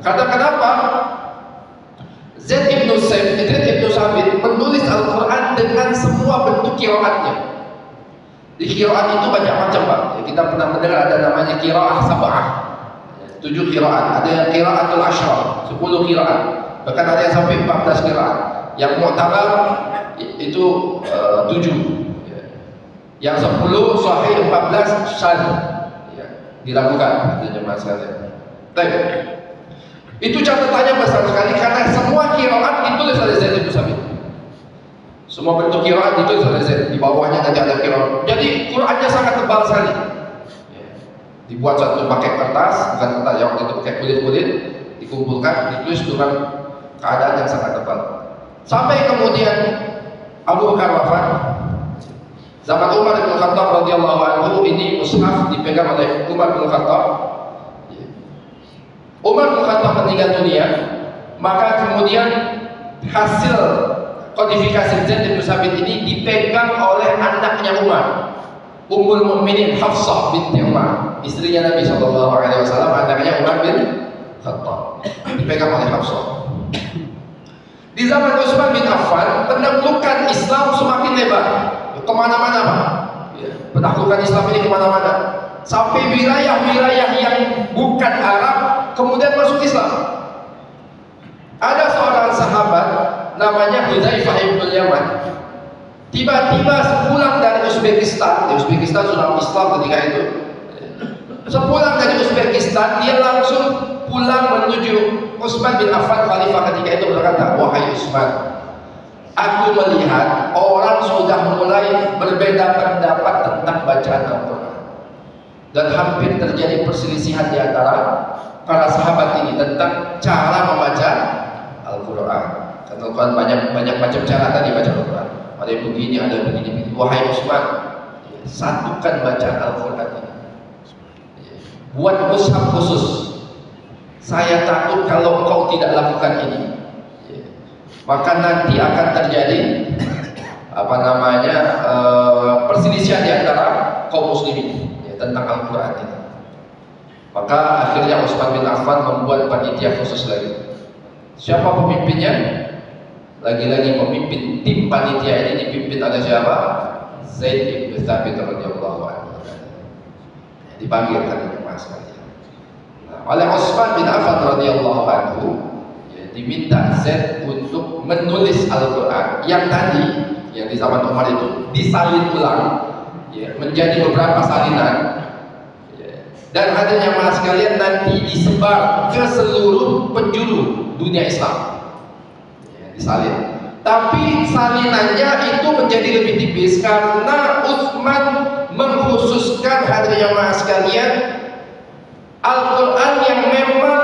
karena kenapa? Zaid ibn Sabit menulis Al-Quran dengan semua bentuk qiraatnya. Di qiraat itu banyak macam, Pak. Ya, kita pernah mendengar ada namanya qiraah sab'ah, 7 qiraat. Ada yang qiraatul asyar, 10 qiraat. Bahkan ada yang sampai 14 qiraat. Yang mu'tabar itu 7. Ya. Yang 10 sahih, 14 syadz. Ya, dilakukan ada jemaah sekalian. Baik. Itu catatannya besar sekali karena semua qiraat ditulis oleh Zaid bin Sabit. Semua bentuk qiraat ditulis oleh Zaid. Di bawahnya nanti ada qiraat. Jadi Qur'annya sangat tebal sekali. Dibuat satu pakai kertas, bukan kertas yang waktu itu pakai kulit-kulit, dikumpulkan, ditulis dengan keadaan yang sangat tebal. Sampai kemudian Abu Bakar wafat. Zaman Umar bin Khattab radhiyallahu anhu, ini mushaf dipegang oleh Umar bin Khattab. Umar bin Khattab meninggal dunia, maka kemudian hasil kodifikasi Zaid bin Sabit ini dipegang oleh anaknya Umar, Ummul Mukminin Hafsah binti Umar, istrinya Nabi SAW, anaknya Umar bin Khattab, dipegang oleh Hafsah. Di zaman Utsman bin Affan, penaklukan Islam semakin lebar, kemana-mana, Pak. Penaklukan Islam ini kemana-mana, sampai wilayah-wilayah yang bukan Arab kemudian masuk Islam. Ada seorang sahabat namanya Hudzaifah bin Yaman. Tiba-tiba sepulang dari Uzbekistan, di Uzbekistan sudah Islam ketika itu. Sepulang dari Uzbekistan, dia langsung pulang menuju Utsman bin Affan, khalifah ketika itu, berkata, wahai Utsman, aku melihat orang sudah mulai berbeda pendapat tentang bacaan Al-Quran, dan hampir terjadi perselisihan di antara para sahabat ini tentang cara membaca Al-Quran. Karena Al-Quran banyak macam cara tadi baca Al-Quran. Ada yang begini, ada yang begini. Wahai Utsman, satukan bacaan Al-Quran ini. Buat mushaf khusus. Saya takut kalau engkau tidak lakukan ini, maka nanti akan terjadi perselisihan di antara kaum muslimin tentang Al-Quran ini. Maka akhirnya Utsman bin Affan membuat panitia khusus lagi. Siapa pemimpinnya? Lagi-lagi pemimpin tim panitia ini dipimpin oleh siapa? Zaid bin Sabit radhiyallahu anhu. Dipanggil kali Mas sekalian. Oleh Utsman bin Affan radhiyallahu anhu, diminta Zaid untuk menulis Al-Quran yang tadi, yang di zaman Umar itu disalin ulang, menjadi beberapa salinan. Dan hadirnya mas sekalian nanti disebar ke seluruh penjuru dunia Islam, disalin. Tapi salinannya itu menjadi lebih tipis karena Utsman mengkhususkan, hadirnya mas sekalian, Al-Quran yang memang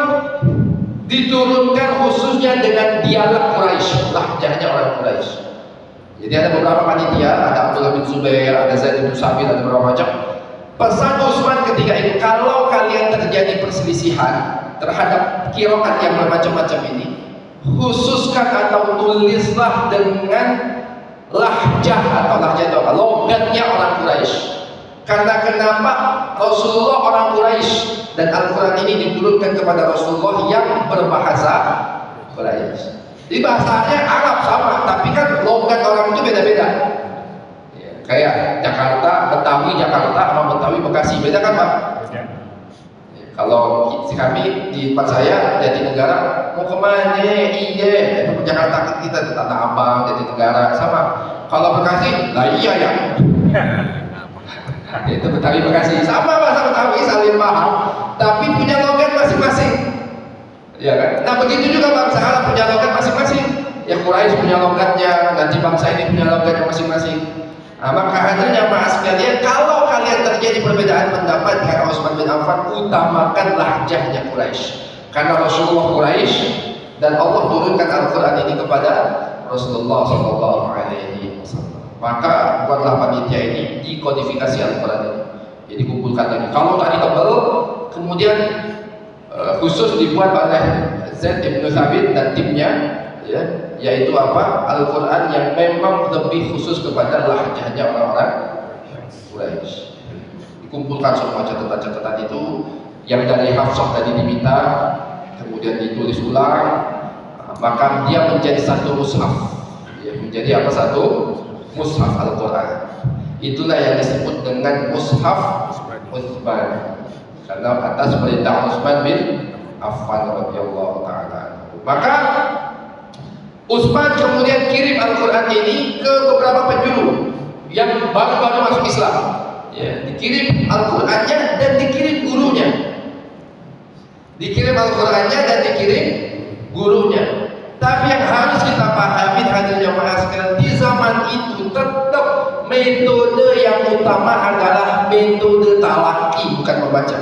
diturunkan khususnya dengan dialek Quraisy, lahjahnya orang Quraisy. Jadi ada beberapa panitia, ada Abdullah bin Zubair, ada Zaid bin Sabit, ada beberapa macam. Pesan Utsman ketika itu, kalau kalian terjadi perselisihan terhadap qiraat yang bermacam-macam ini, khususkan atau tulislah dengan lahjah atau lahjah itu apa? Logatnya orang Quraisy. Karena kenapa? Rasulullah orang Quraisy dan Al-Quran ini diturunkan kepada Rasulullah yang berbahasa Quraisy. Jadi bahasanya Arab sama, tapi kan logat orang itu beda-beda. Ya, kayak Jakarta, Betawi Jakarta sama Betawi Bekasi beda kan Pak? Ya. Kalau kami di tempat saya Jatinegara mau kemana? Iya, itu Jakarta kita Tanah Abang, Jatinegara sama. Kalau Bekasi, lah iya ya. Itu Betawi Bekasi sama bahasa Betawi saling paham, tapi punya logat masing-masing. Ya kan? Nah begitu juga bangsa Arab punya logat masing-masing. Ya Quraisy punya logatnya, nanti bangsa ini punya logatnya masing-masing. Nah, maka hadirnya maaf sekalian, kalau kalian terjadi perbedaan pendapat dengan Utsman bin Affan, utamakan lahjahnya Quraisy. Karena Rasulullah Quraisy dan Allah turunkan Al-Quran ini kepada Rasulullah SAW. Maka buatlah panitia ini dikodifikasi Al-Quran ini. Jadi kumpulkan lagi. Kalau tadi tebal, kemudian khusus dibuat oleh Zaid bin Thabit dan timnya, ya, yaitu apa? Al-Quran yang memang lebih khusus kepada lahjahnya orang-orang Quraisy. Dikumpulkan semua catatan-catatan itu yang dari Hafsah tadi diminta, kemudian ditulis ulang, maka dia menjadi satu mushaf, ya, menjadi apa? Satu mushaf Al-Quran. Itulah yang disebut dengan mushaf Utsman, karena atas perintah Utsman bin Affan radhiyallahu taala. Maka Utsman kemudian kirim Al-Quran ini ke beberapa penjuru yang baru-baru masuk Islam. Ya, dikirim Al-Qurannya dan dikirim gurunya. Dikirim Al-Qurannya dan dikirim gurunya. Tapi yang harus kita pahami hadirnya jamaah sekalian, di zaman itu tetap metode yang utama adalah metode talaki, bukan membaca.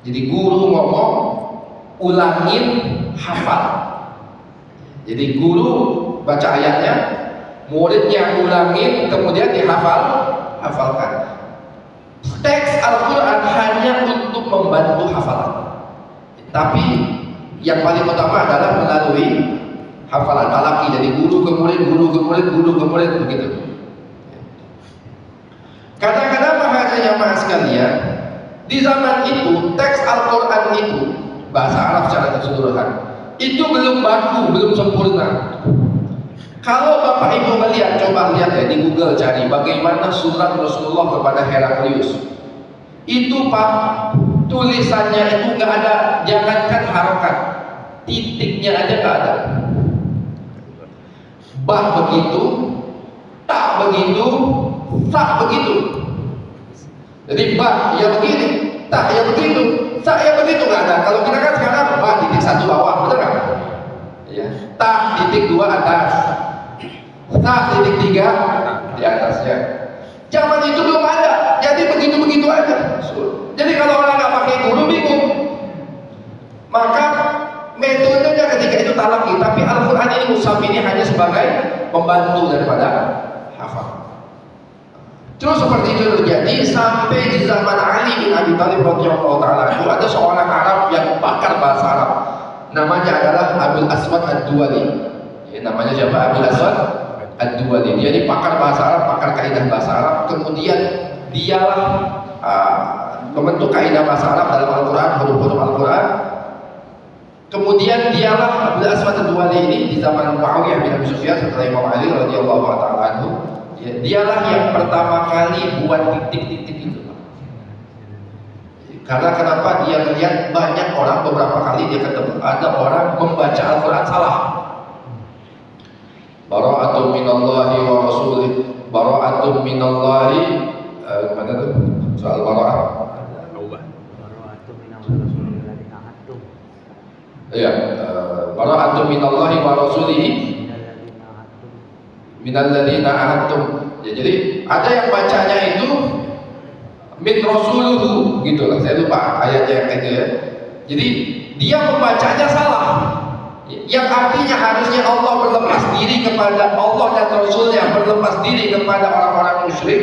Jadi guru ngomong, ulangin, hafal. Jadi guru baca ayatnya, muridnya ulangin, kemudian hafalkan. Teks Al-Quran hanya untuk membantu hafalan, tapi yang paling utama adalah melalui hafalan talaki. Jadi guru ke murid, guru ke murid, guru ke murid, begitu. Kadang-kadang bahasanya jamaah sekalian, di zaman itu teks Al-Quran itu bahasa Arab secara keseluruhan itu belum baku, belum sempurna. Kalau Bapak Ibu melihat, coba lihat ya di Google, cari bagaimana surat Rasulullah kepada Heraklius. Itu Pak, tulisannya itu nggak ada, jangankan harokat, titiknya aja nggak ada. Bah begitu, tak begitu, tak begitu. Jadi bah ya begini, tak ya begitu, tak ya begitu, nggak ada. Kalau kita kan sekarang bah titik satu bawah, betul nggak? Ya. Tak titik dua atas, tak titik tiga di atasnya. Zaman itu belum ada, jadi begitu-begitu aja. Jadi kalau orang nggak pakai guru bingung. Maka metodenya ketika itu talaki, tapi Al-Quran ini mushaf ini hanya sebagai pembantu daripada hafal. Terus seperti itu terjadi sampai di zaman Ali bin Abi Thalib radhiyallahu taala. Itu ada seorang Arab yang pakar bahasa Arab. Namanya adalah Abul Aswad Ad-Duwali. Ya, namanya siapa? Abul Aswad Ad-Duwali. Dia ini pakar bahasa Arab, pakar kaidah bahasa Arab. Kemudian dialah membentuk kaidah bahasa Arab dalam Al-Quran, huruf-huruf Al-Quran. Kemudian dialah Abdul Aswad Ad-Duwali ini di zaman Muawiyah bin Abi Sufyan setelah Imam Ali radhiyallahu taala anhu, ya, dialah yang pertama kali buat titik-titik itu. Karena kenapa? Dia melihat banyak orang, beberapa kali dia ketemu ada orang membaca Al-Quran salah. Bara'atun minallahi wa rasulih, bara'atun minallahi, mana tuh? Soal bara'ah. Ya, bara'atun minallahi wa rasulihi minalladzina ahadtum. Ya, jadi ada yang bacanya itu min rasuluhu gitu lah, saya lupa ayatnya yang itu ya. Jadi dia membacanya salah, yang artinya harusnya Allah berlepas diri kepada Allah dan Rasulnya, berlepas diri kepada orang-orang musyrik.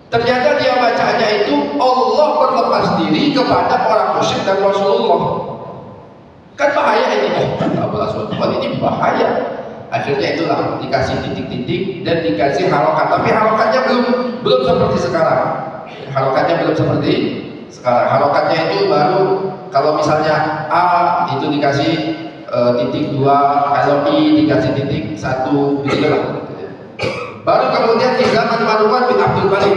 Ternyata dia bacanya itu Allah berlepas diri kepada orang musyrik dan Rasulullah. Kan bahaya ini, Abul Aswad ini bahaya. Akhirnya itulah dikasih titik-titik dan dikasih harokat, tapi harokatnya belum seperti sekarang. Harokatnya belum seperti sekarang. Harokatnya itu baru kalau misalnya A itu dikasih titik 2, kalau I dikasih titik 1, begitu lah. Baru kemudian di zaman Marwan bin Abdul Malik,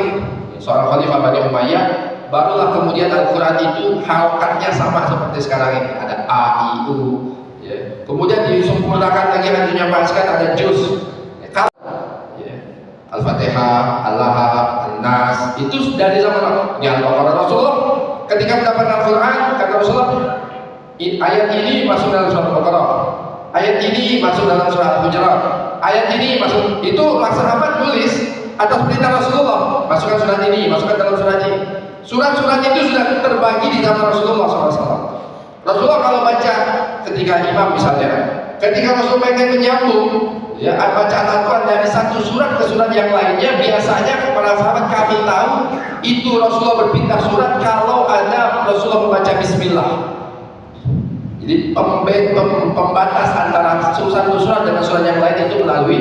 seorang khalifah Bani Umayyah, barulah kemudian Al-Quran itu harokatnya sama seperti sekarang ini, ada A, I, U. Ya. Kemudian disempurnakan lagi, hadisnya bahaskan ada juz. Al-Fatihah, Al-Lahab, An-Nas, itu dari zaman ini Al-Baqarah. Rasulullah ketika mendapatkan Al-Quran, kata Rasulullah, ayat ini masuk dalam surat Al-Baqarah, ayat ini masuk dalam surat Al-Hujurat, ayat ini masuk, itu sahabat tulis atas perintah Rasulullah, masukkan surat ini, masukkan dalam surat ini. Surat-surat itu sudah terbagi di zaman Rasulullah SAW. Rasulullah kalau baca ketika imam misalnya, ketika Rasul pengen menyambung, ya, bacaan Al-Quran dari satu surat ke surat yang lainnya, biasanya para sahabat kami tahu itu Rasulullah berpindah surat kalau ada Rasulullah membaca Bismillah. Jadi pembatas antara satu surat dengan surat yang lain itu melalui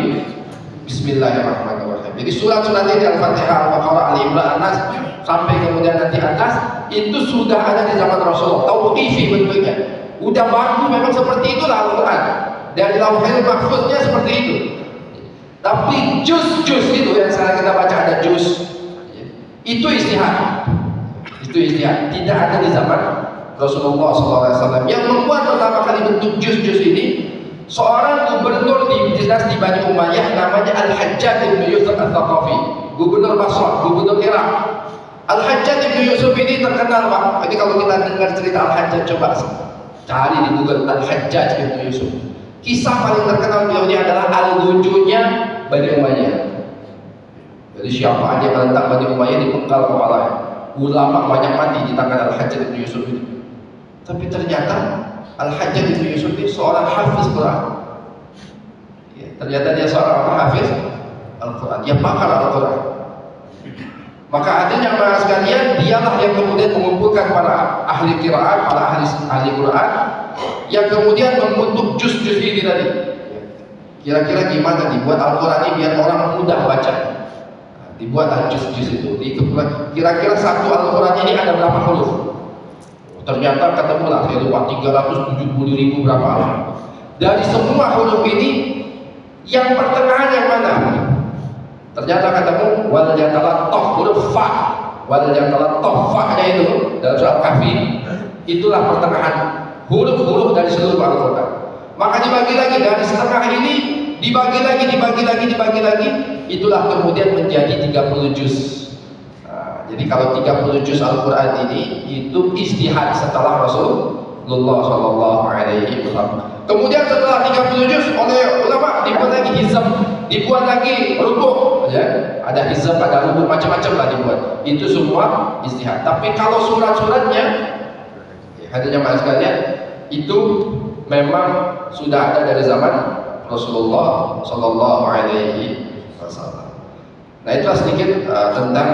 Bismillahirrahmanirrahim. Jadi surat-surat ini Al-Fatihah, Al-Baqarah, Al-Imran, An-Nas sampai kemudian nanti atas itu sudah ada di zaman Rasulullah. Tauqifi bentuknya. Udah baku memang seperti itulah Al-Quran. Dari Lauhul Mahfuznya seperti itu. Tapi juz-juz itu yang sekarang kita baca ada juz. Itu istihad. Itu istihad. Tidak ada di zaman Rasulullah SAW. Yang membuat pertama kali bentuk juz-juz ini seorang gubernur di dinasti Bani Umayyah namanya Al-Hajjaj bin Yusuf Al-Thaqafi, gubernur Basra, gubernur Irak. Al-Hajjaj bin Yusuf ini terkenal, Pak. Jadi kalau kita dengar cerita Al-Hajjaj, coba cari di Google Al-Hajjaj bin Yusuf. Kisah paling terkenal beliau ini adalah al-gujunya Bani Umayyah. Jadi siapa aja menentang Bani Umayyah dipenggal kepalanya. Ulama banyak mati di tangan Al-Hajjaj bin Yusuf ini. Tapi ternyata Al-Hajjaj bin Yusuf ini seorang hafiz Quran. Ya, ternyata dia seorang hafiz Al-Quran. Dia pakar Al-Quran. Maka adanya para sekalian, dialah yang kemudian mengumpulkan para ahli qiraat, para ahli Quran, yang kemudian membentuk juz-juz ini tadi. Kira-kira gimana dibuat Al-Quran ini biar orang mudah baca? Dibuatlah juz-juz itu. Kira-kira satu Al-Quran ini ada berapa huruf? Ternyata ketemulah, saya lupa, 370.000 berapa. Dari semua huruf ini, yang pertengahan yang mana? Ternyata ketemu wal yatalattaf, huruf fa. Wal yatalattaf, fa-nya itu dalam surat Kahfi, itulah pertengahan huruf-huruf dari seluruh Al-Quran. Maka dibagi lagi dari setengah ini, dibagi lagi, itulah kemudian menjadi 30 juz. Nah, jadi kalau 30 juz Al-Quran ini itu istihad setelah Rasulullah SAW. Kemudian setelah 30 juz oleh ulama dibuat lagi hizab, dibuat lagi rubuh, ya. Ada hizab, ada rubuh, macam-macam lah dibuat. Itu semua istihad. Tapi kalau surat-suratnya, hadirin jamaah sekalian, itu memang sudah ada dari zaman Rasulullah Sallallahu Alaihi Wasallam. Nah, itulah sedikit tentang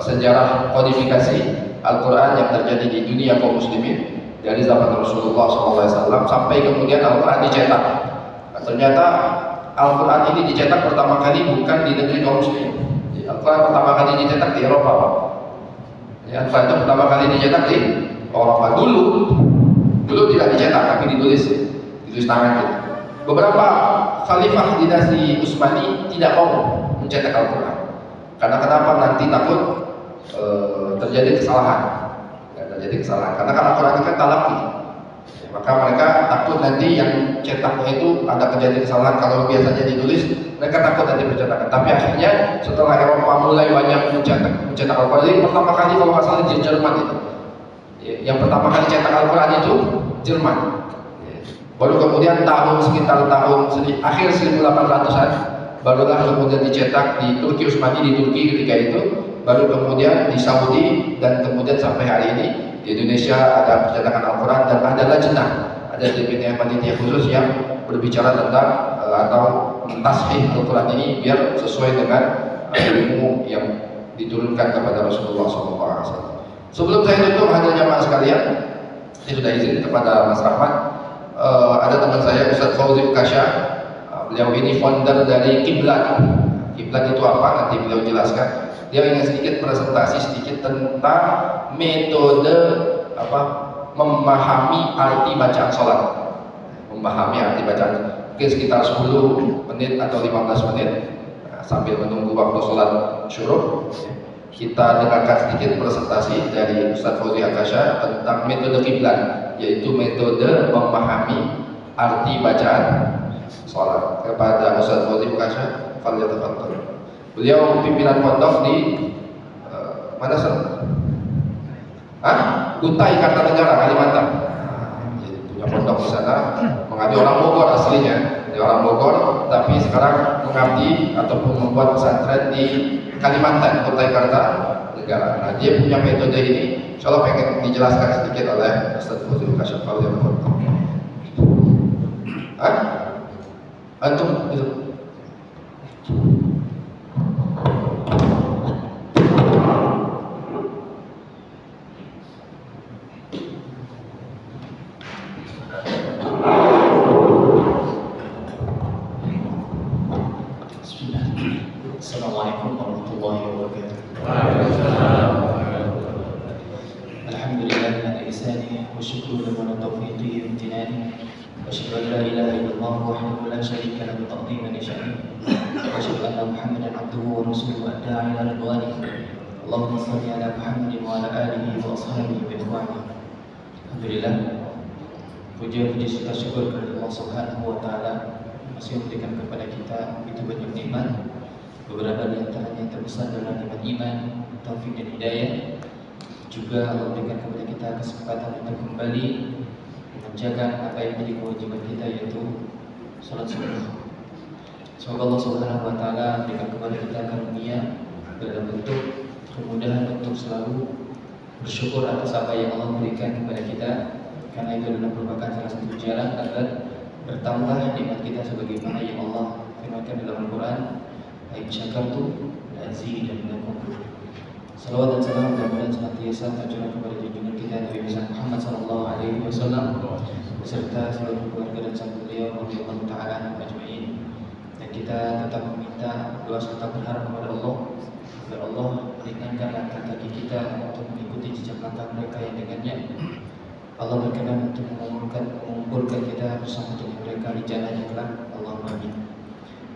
sejarah kodifikasi Al-Quran yang terjadi di dunia kaum muslimin dari zaman Rasulullah SAW sampai kemudian Al-Quran dicetak. Nah, ternyata Al-Quran ini dicetak pertama kali bukan di negeri kaum muslimin. Al-Quran pertama kali dicetak di Eropa, Pak. Al-Quran itu pertama kali dicetak di Eropa. Dulu tidak dicetak, tapi ditulis tangan gitu. Beberapa khalifah dinasti Utsmani tidak mau mencetak Al-Quran. Karena kenapa? Nanti takut terjadi kesalahan. Karena kan Al-Quran itu kan talaqi. Maka mereka takut nanti yang cetaknya itu ada kejadian kesalahan. Kalau biasanya ditulis, mereka takut nanti percetakan. Tapi akhirnya setelah Eropa mulai banyak mencetak Al-Quran, jadi pertama kali kalau nggak salah di Jerman itu. Yang pertama kali cetak Al-Quran itu Jerman. Baru kemudian sekitar tahun akhir 1800-an barulah kemudian dicetak di Turki Utsmani, di Turki ketika itu, baru kemudian di Saudi, dan kemudian sampai hari ini di Indonesia ada percetakan Al-Quran dan ada lajnah, ada panitia khusus yang berbicara tentang atau mentashih Al-Quran ini biar sesuai dengan ilmu yang diturunkan kepada Rasulullah SAW. Sebelum saya tutup, hadirin jamaah sekalian, saya sudah izin kepada Mas Rahmat ada teman saya Ustaz Fauzi Kasya, beliau ini founder dari Kiblat. Kiblat itu apa? Nanti beliau jelaskan. Dia ingin sedikit presentasi sedikit tentang metode memahami arti bacaan sholat. Memahami arti bacaan, mungkin sekitar 10 menit atau 15 menit sambil menunggu waktu sholat syuruk. Kita dengarkan sedikit presentasi dari Ustaz Fauzi Akasya tentang metode kiblat, yaitu metode memahami arti bacaan sholat. Kepada Ustaz Fauzi Akasya, fadhil. Beliau pimpinan pondok di mana sih? Kutai Kartanegara, Kalimantan. Jadi punya pondok di sana, mengabdi orang Bogor aslinya, dari orang Bogor, tapi sekarang mengabdi ataupun membuat pesantren di Kalimantan, Kutai Kartanegara. Nah, dia punya metode ini, insyaallah pengen dijelaskan sedikit oleh Ustaz Fauzi Akasya. Antum itu. Assalamualaikum warahmatullahi wabarakatuh. Alhamdulillah ala ihsanihi wa syukru lahu ala taufiqihi wa imtinanihi wa asyhadu an la ilaha illallah wahdahu la syarika lahu ta'dhiman li sya'nihi wa asyhadu anna Muhammadan abduhu wa rasuluhu ad-da'i ila ridwanihi. Allahumma shalli ala Muhammadin wa ala alihi wa ashabihi wa ikhwanihi. Alhamdulillah, puji serta syukur kepada Allah Subhanahu wa taala masih memberikan kepada kita begitu banyak nikmat. Beberapa di antaranya yang terbesar adalah nikmat iman, taufik dan hidayah. Juga Allah berikan kepada kita kesempatan untuk kembali mengerjakan apa yang menjadi kewajiban kita, yaitu salat subuh. Semoga Allah Subhanahu wa taala berikan kepada kita karunia dalam bentuk kemudahan untuk selalu bersyukur atas apa yang Allah berikan kepada kita, karena itu adalah merupakan salah satu jalan agar bertambah nikmat kita sebagaimana yang Allah firmankan dalam Al-Qur'an, "Ain syakartum la azidannakum." Salawat dan salam dan senantiasa tercurah kepada junjungan kita Nabi besar Muhammad sallallahu alaihi wasallam beserta seluruh keluarga dan sahabat beliau radhiyallahu taala ajmain. Dan kita tetap meminta doa serta berharap kepada Allah agar Allah meringankan langkah kaki kita untuk mengikuti jejak langkah mereka yang dengannya Allah berkenan untuk mengumpulkan kita bersama dengan mereka di jalan yang kelak. Allahumma amin.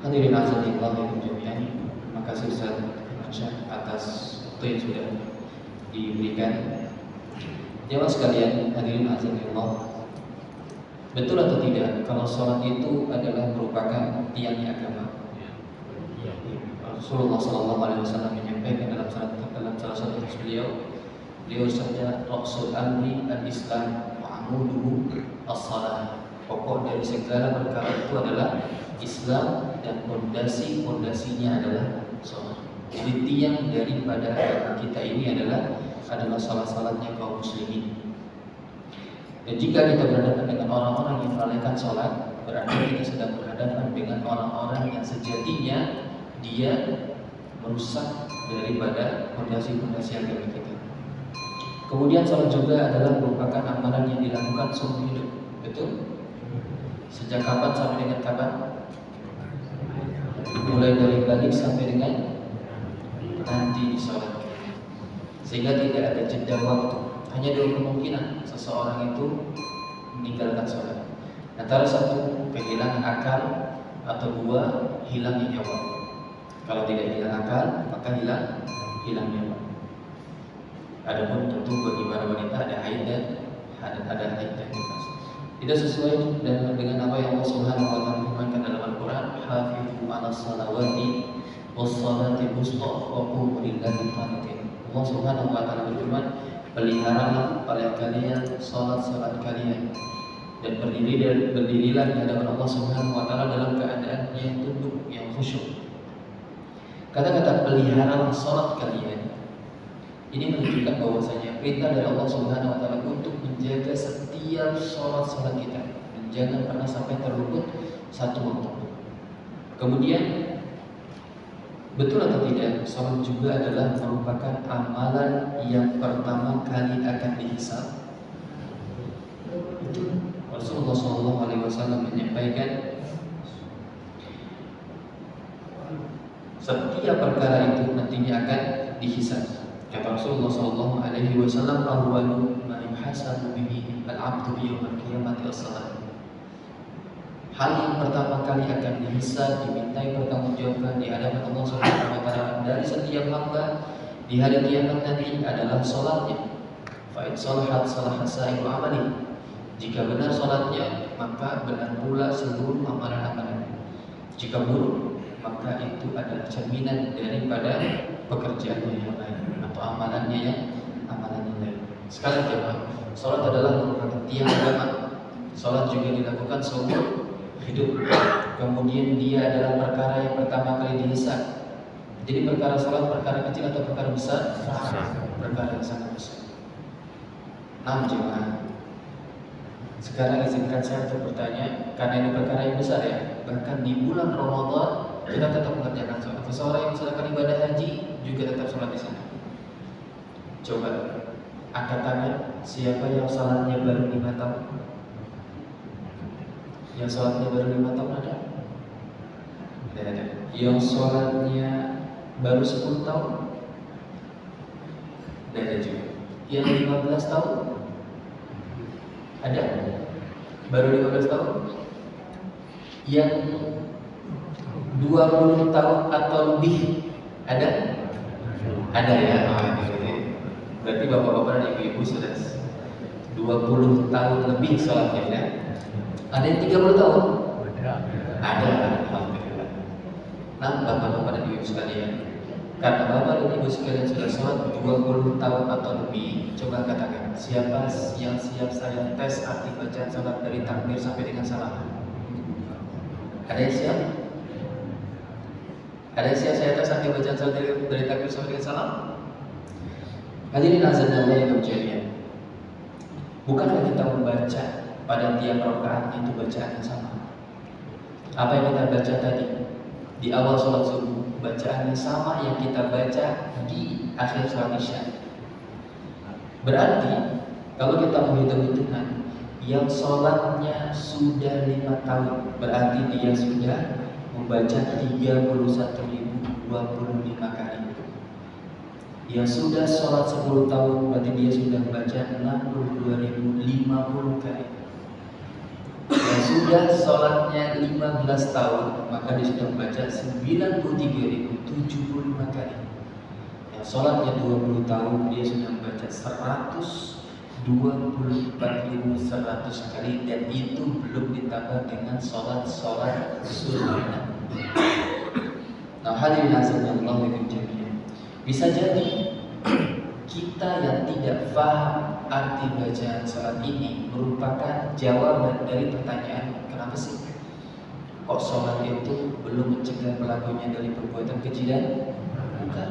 Hadirin azani Allah yang jami'an. Terima kasih Ustaz Firmansyah atas waktu yang sudah diberikan. Jemaah sekalian, hadirin azani Allah. Betul atau tidak kalau sholat itu adalah merupakan tiangnya agama? Rasulullah sallallahu alaihi wasallam menyampaikan dalam salah satu hadis beliau bersabda, "Rasul amri al-Islam wa amuduhu as-salah." Pokok dari segala perkara itu adalah Islam dan pondasinya adalah salat. Jadi tiang daripada agama kita ini adalah salat-salatnya kaum muslimin. Dan jika kita berhadapan dengan orang-orang yang melalaikan salat, berarti kita sedang berhadapan dengan orang-orang yang sejatinya dia merusak daripada pondasi agama kita. Kemudian salat juga adalah merupakan amalan yang dilakukan seumur hidup. Betul? Sejak kapan sampai dengan kapan? Mulai dari balik sampai dengan nanti disolat. Sehingga tidak ada jeda waktu. Hanya dua kemungkinan seseorang itu meninggalkan sholat. Antara satu, kehilangan akal, atau dua, hilangnya nyawa. Kalau tidak hilang akal, maka hilang nyawa. Adapun tentu bagi para wanita ada haid dan nifas. Tidak sesuai dengan apa yang Allah Subhanahu wa taala firmankan dalam Al-Qur'an, "Hafizu 'alas salawati was-salati wusta wa qumu lillahi qanitin." Allah Subhanahu wa taala berfirman, peliharalah pada kalian salat kalian dan berdirilah di hadapan Allah Subhanahu wa taala dalam keadaan yang tunduk, yang khusyuk. Kata-kata peliharalah salat kalian ini menunjukkan bahwasanya perintah dari Allah Subhanahu wa taala untuk menjaga setiap salat kita dan jangan pernah sampai terluput satu waktu. Kemudian betul atau tidak, salat juga adalah merupakan amalan yang pertama kali akan dihisab. Betul. Kalau Rasulullah SAW menyampaikan, setiap perkara itu nantinya akan dihisab. Kata Rasulullah SAW, "Awwalu ma yuhasabu bihi al-'abdu yaumil qiyamati as-salat." Hal yang pertama kali akan dihisab, dimintai pertanggungjawaban di hadapan Allah Subhanahu wa taala dari setiap hamba di hari kiamat nanti adalah salatnya. Fa in salahat salahat sa'iru amali. Jika benar salatnya, maka benar pula seluruh amalan-amalannya. Jika buruk, maka itu adalah cerminan daripada pekerjaannya yang lain atau amalannya yang lain. Sekali jemaah, salat adalah merupakan tiang agama. Salat juga dilakukan seumur hidup. Kemudian dia adalah perkara yang pertama kali dihisab. Jadi perkara salat perkara kecil atau perkara besar? Perkara yang sangat besar. Nah jemaah, sekarang izinkan saya untuk bertanya, karena ini perkara yang besar ya. Bahkan di bulan Ramadan kita tetap mengerjakan sholat. Seseorang yang melaksanakan ibadah haji juga tetap sholat di sana. Coba angkat tangan, siapa yang sholatnya baru 5 tahun? Yang sholatnya baru 5 tahun ada? Ada. Yang sholatnya baru 10 tahun? Ada juga. Yang 15 tahun? Ada? Baru 15 tahun? Yang 20 tahun atau lebih ada? Ada ya? Berarti bapak-bapak dan ibu-ibu sudah 20 tahun lebih sholatnya ya? Ada yang 30 tahun? Ada. Alhamdulillah. Nah bapak-bapak dan ibu sekalian, karena bapak dan ibu sekalian sudah sholat 20 tahun atau lebih, coba katakan, siapa yang siap saya tes arti bacaan sholat dari takbir sampai dengan salam? Ada yang siap? Ada yang siap saya tes arti bacaan sholat dari takbir sampai dengan salam? Hadirin azanillah yang berjaya. Bukankah kita membaca pada tiap rakaat itu bacaan yang sama? Apa yang kita baca tadi di awal sholat subuh, bacaan yang sama yang kita baca di akhir sholat isya. Berarti kalau kita menghitung-hitungan, yang sholatnya sudah 5 tahun, berarti dia sudah membaca 31.025 kali. Yang sudah sholat 10 tahun, berarti dia sudah membaca 62.050 kali. Yang sudah sholatnya 15 tahun, maka dia sudah membaca 93.075 kali. Yang sholatnya 20 tahun, dia sudah membaca 124.100 kali, dan itu belum ditambah dengan sholat-sholat sunnah. Nah hadirin azanillah wa jami'an, bisa jadi kita yang tidak paham arti bacaan sholat ini merupakan jawaban dari pertanyaan, kenapa sih kok sholat itu belum mencegah pelakunya dari perbuatan kejilan? Bukan,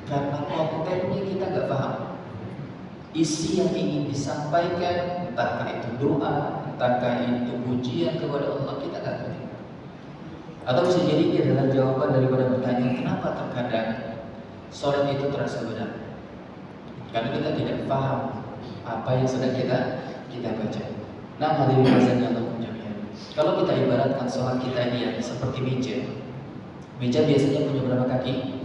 karena kontennya kita nggak paham. Isi yang ingin disampaikan, entahkah itu doa, entahkah itu pujian kepada Allah, kita nggak ngerti. Atau bisa jadi ini adalah jawaban daripada pertanyaan, kenapa terkadang sholat itu terasa berat? Karena kita tidak paham apa yang sedang kita baca. Nah, hadirin yang Allah jami'an, kalau kita ibaratkan sholat kita ini seperti meja. Meja biasanya punya berapa kaki?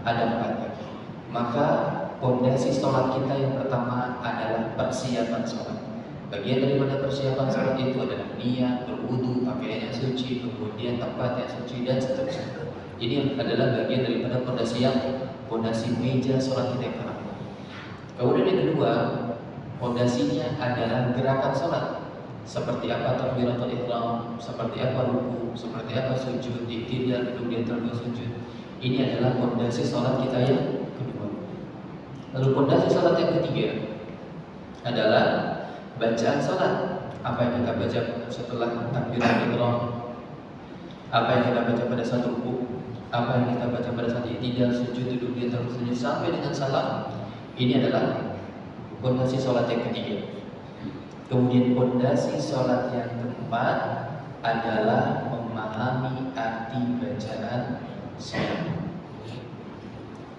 Ada 4 kaki. Maka pondasi sholat kita yang pertama adalah persiapan sholat. Bagian daripada persiapan sholat itu adalah niat, berwudu, pakaian yang suci, kemudian tempat yang suci, dan seterusnya. Ini adalah bagian daripada pondasi meja sholat kita yang pertama. Kemudian yang kedua, pondasinya adalah gerakan sholat. Seperti apa takbiratul ihram, seperti apa ruku, seperti apa sujud, i'tidal, kemudian terus sujud. Ini adalah pondasi sholat kita yang kedua. Lalu pondasi sholat yang ketiga adalah bacaan sholat. Apa yang kita baca setelah takbiratul ihram, apa yang kita baca pada saat ruku, apa yang kita baca pada saat i'tidal, sujud, duduk, dia terus sujud sampai dengan salam. Ini adalah pondasi sholat yang ketiga. Kemudian pondasi sholat yang keempat adalah memahami arti bacaan sholat.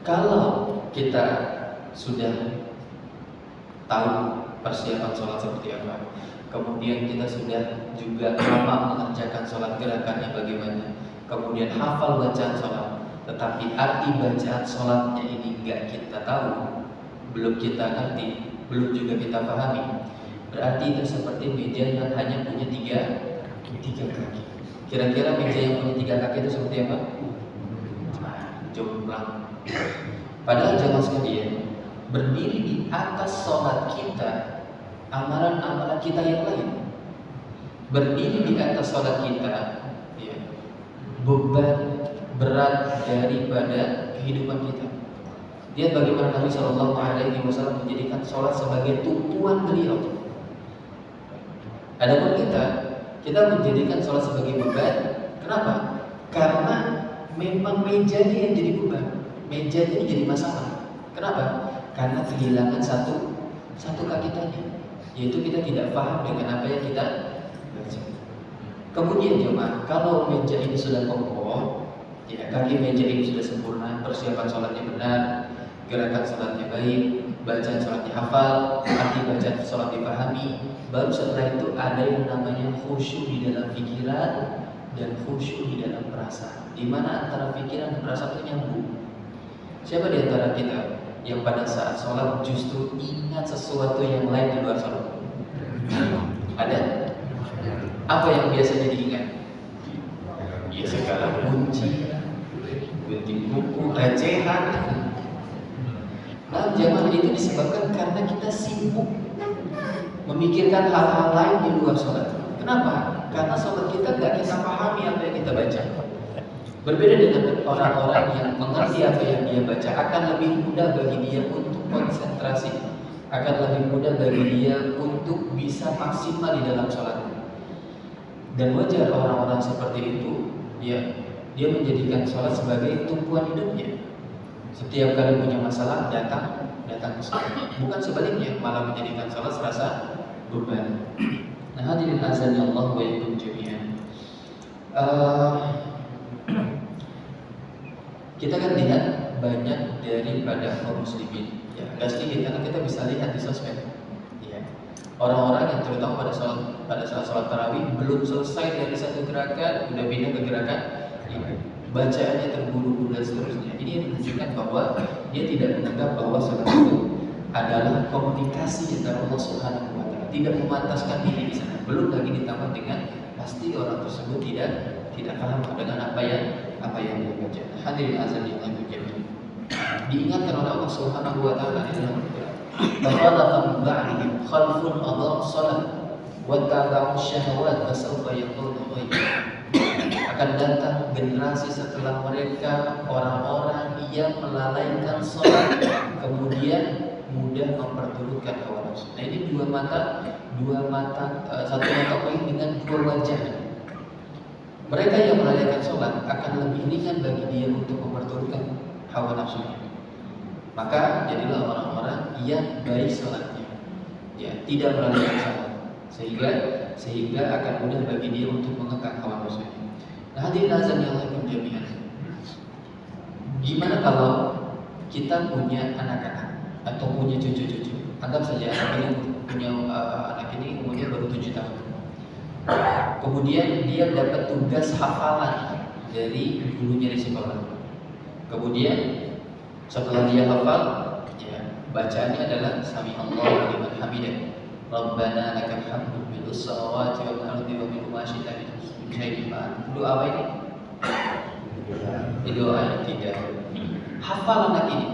Kalau kita sudah tahu persiapan sholat seperti apa, kemudian kita sudah juga lama mengerjakan sholat gerakannya bagaimana, kemudian hafal bacaan sholat, tetapi arti bacaan sholatnya ini nggak kita tahu, belum kita ngerti, belum juga kita pahami, berarti itu seperti meja yang hanya punya tiga kaki. Kira-kira meja yang punya 3 kaki itu seperti apa? Jomplang. Padahal jamaah sekalian, berdiri di atas sholat kita, amalan-amalan kita yang lain. Berdiri di atas sholat kita, ya, beban berat daripada kehidupan kita. Lihat bagaimana Nabi Shallallahu Alaihi Wasallam menjadikan sholat sebagai tumpuan beliau. Adapun kita menjadikan sholat sebagai beban. Kenapa? Karena memang mejanya yang jadi beban. Mejanya ini jadi masalah. Kenapa? Karena kehilangan satu kaki tadi, yaitu kita tidak paham dengan apa yang kita baca. Kemudian jemaah, kalau meja ini sudah kokoh, ya, kaki meja ini sudah sempurna, persiapan sholatnya benar, gerakan sholatnya baik, bacaan sholatnya hafal, arti bacaan sholat dipahami, baru setelah itu ada yang namanya khusyuk di dalam pikiran dan khusyuk di dalam perasaan, di mana antara pikiran dan perasaan itu nyambung. Siapa di antara kita yang pada saat sholat justru ingat sesuatu yang lain di luar sholat? Ada? Apa yang biasanya diingat? Ya segala kunci, gunting kuku, recehan. Nah, jamaah itu disebabkan karena kita sibuk memikirkan hal-hal lain di luar sholat. Kenapa? Karena sholat kita nggak kita pahami apa yang kita baca. Berbeda dengan orang-orang yang mengerti apa yang dia baca, akan lebih mudah bagi dia untuk konsentrasi, akan lebih mudah bagi dia untuk bisa maksimal di dalam sholat. Dan wajar orang-orang seperti itu, ya, dia menjadikan sholat sebagai tumpuan hidupnya. Setiap kali punya masalah datang ke sholat. Bukan sebaliknya, malah menjadikan sholat serasa beban. Nah, hadirin azan ya Allah wa yakum jami'an. Kita kan lihat banyak daripada kaum muslimin, ya, agak sedikit karena kita bisa lihat di sosmed, ya, orang-orang yang terutama pada saat sholat tarawih belum selesai dari satu gerakan udah pindah ke gerakan, ya, bacaannya terburu-buru dan seterusnya. Ini menunjukkan bahwa dia tidak menganggap bahwa sholat itu adalah komunikasi antara Allah Subhanahu wa Ta'ala, tidak memantaskan diri di sana. Belum lagi ditambah dengan pasti orang tersebut tidak paham dengan apa yang dia baca. Hadirin azan yang lain berjamaah, diingatkan oleh Allah Subhanahu wa Ta'ala di dalam Al-Qur'an, "Faqala min ba'dihim khalfun adha'u shalah wa tabi'u syahawat fasawfa yaquluna ghayya." Akan datang generasi setelah mereka orang-orang yang melalaikan sholat, kemudian mudah memperturutkan hawa nafsu. Nah, ini satu mata poin dengan dua wajah. Mereka yang melalaikan sholat akan lebih ringan bagi dia untuk memperturutkan hawa nafsunya. Maka jadilah orang-orang yang baik sholatnya, ya, tidak melalaikan sholat, sehingga akan mudah bagi dia untuk mengekang hawa nafsunya. Nah, hadirin azan yang lain jami'an, gimana kalau kita punya anak-anak atau punya cucu-cucu? Anggap saja anak ini kemudian baru 7 tahun. Kemudian dia dapat tugas hafalan dari gurunya di sekolah. Kemudian setelah dia hafal, ya, bacaannya adalah Sami Allahu liman hamidah, Rabbana lakal hamdu bil samawati wal ardi wa bil ma syi'ta min syai'in ba'd. Doa apa ini? Doa yang tidak hafal anak ini.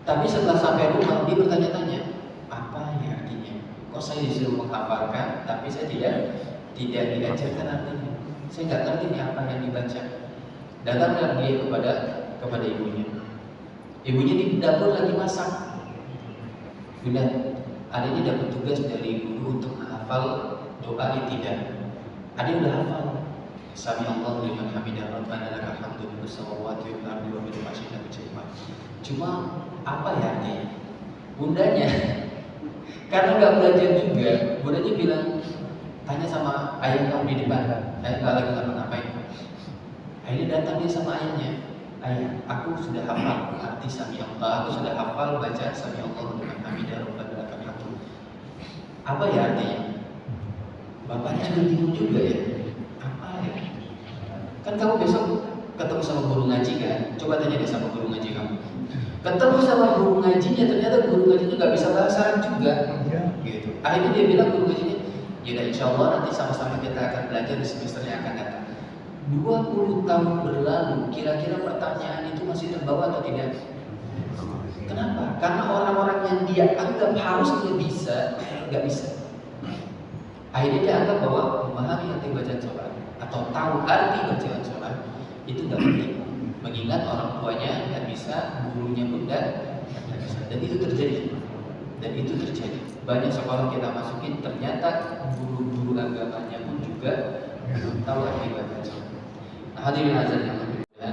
Tapi setelah sampai rumah dia bertanya-tanya, apa ya artinya? Kok saya disuruh menghafalkan, tapi saya tidak diajarkan artinya. Saya nggak ngerti nih apa yang dibaca. Datanglah dia kepada ibunya. Ibunya di dapur lagi masak. Bunda, hari ini dapat tugas dari guru untuk menghafal doa tidak. Ada udah hafal. Sami Allahu liman hamidah, Rabbana lakal hamdu bis samawati wal ardi wa bil ma syi'ta min syai'in ba'd. Cuma apa ya artinya? Bundanya karena nggak belajar juga, bundanya bilang, tanya sama ayah kamu di depan, ayah nggak lagi ngapa-ngapain. Akhirnya datang dia sama ayahnya, ayah, aku sudah hafal arti Sami Allah, aku sudah hafal baca Sami Allah liman hamidah, Rabbana lakal hamdu. Apa ya artinya? Bapaknya juga bingung juga ya. Apa ya? Kan kamu besok ketemu sama guru ngaji kan? Coba tanya deh sama guru ngaji kamu. Ketemu sama guru ngajinya, ternyata guru ngajinya nggak bisa bahasa Arab juga. Gitu. Akhirnya dia bilang guru ngajinya, ya insya Allah nanti sama-sama kita akan belajar di semester yang akan datang. 20 tahun berlalu, kira-kira pertanyaan itu masih terbawa atau tidak? Kenapa? Karena orang-orang yang dia anggap harusnya bisa, nggak bisa. Akhirnya dia anggap bahwa memahami arti bacaan sholat atau tahu arti bacaan sholat itu nggak penting. Mengingat orang tuanya nggak bisa, gurunya pun nggak bisa. Dan itu terjadi. Banyak sekolah kita masukin, ternyata guru-guru agamanya pun juga belum tahu arti bacaan sholat. Nah, hadirin azan yang mulia,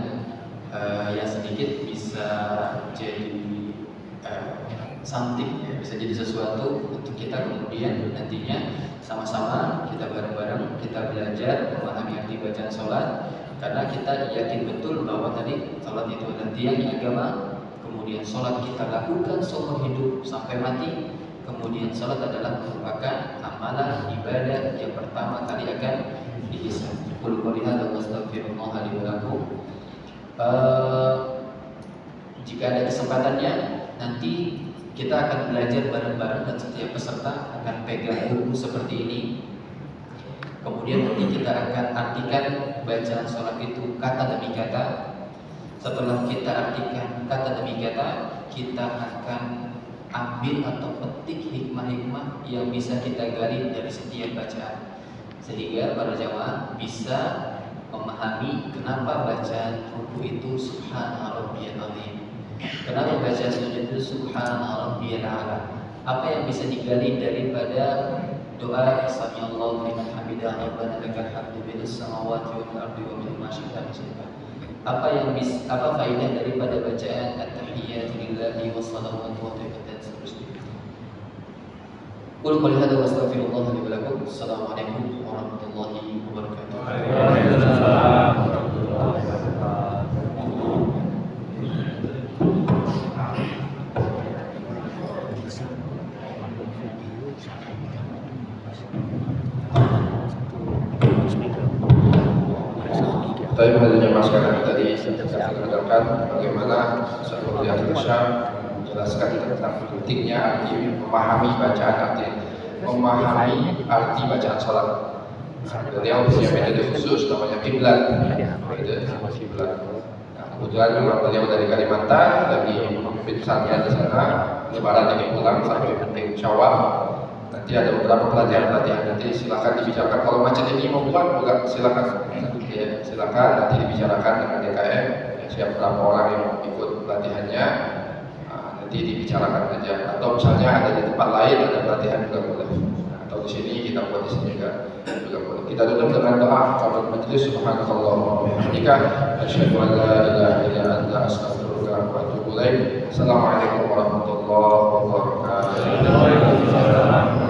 yang sedikit bisa jadi something ya, bisa jadi sesuatu untuk kita kemudian nantinya sama-sama kita bareng-bareng kita belajar memahami arti bacaan sholat, karena kita yakin betul bahwa tadi sholat itu adalah tiang agama. Kemudian sholat kita lakukan seumur hidup sampai mati. Kemudian sholat adalah merupakan amalan ibadah yang pertama kali akan dihisab. Qul qul hadza wastaghfirullah li wa lakum. Jika ada kesempatannya, nanti kita akan belajar bareng-bareng dan setiap peserta akan pegang buku seperti ini. Kemudian nanti kita akan artikan bacaan sholat itu kata demi kata. Setelah kita artikan kata demi kata, kita akan ambil atau petik hikmah-hikmah yang bisa kita gali dari setiap bacaan, sehingga para jamaah bisa memahami kenapa bacaan ruku itu subhana rabbiyal azim, kenapa bacaan sujud itu subhana rabbiyal a'la. Apa yang bisa digali daripada doa samiallahu liman hamidah rabbana lakal hamdu bis samawati wal ardi wa bil masyita. Apa faedah daripada bacaan at-tahiyyatu lillahi wassalawatu wa tayyibatan seterusnya. Qul qul hadza wastaghfirullah li wa lakum. Assalamualaikum warahmatullahi wabarakatuh. Waalaikumsalam warahmatullahi wabarakatuh. Tapi hadirnya masyarakat tadi saya mengatakan bagaimana Ustaz Abdul Syam menjelaskan tentang pentingnya arti memahami bacaan bacaan sholat. Beliau punya metode khusus namanya kiblat. Nah, kebetulan memang beliau dari Kalimantan, lagi memimpin pesantren di sana. Lebaran ini pulang sampai penting Syawal. Nanti ada beberapa pelatihan nanti silakan dibicarakan. Kalau macam ini mau buat silakan. Ya, silakan nanti dibicarakan dengan DKM. Siapa berapa orang yang mau ikut pelatihannya, nanti dibicarakan aja. Atau misalnya ada di tempat lain ada pelatihan juga boleh. Atau di sini kita buat di sini juga boleh. Kita tutup dengan doa kafaratul majlis. Subhanakallahumma wa bihamdika asyhadu an la ilaha illa anta astaghfiruka wa atubu ilaik. Assalamualaikum warahmatullahi wabarakatuh.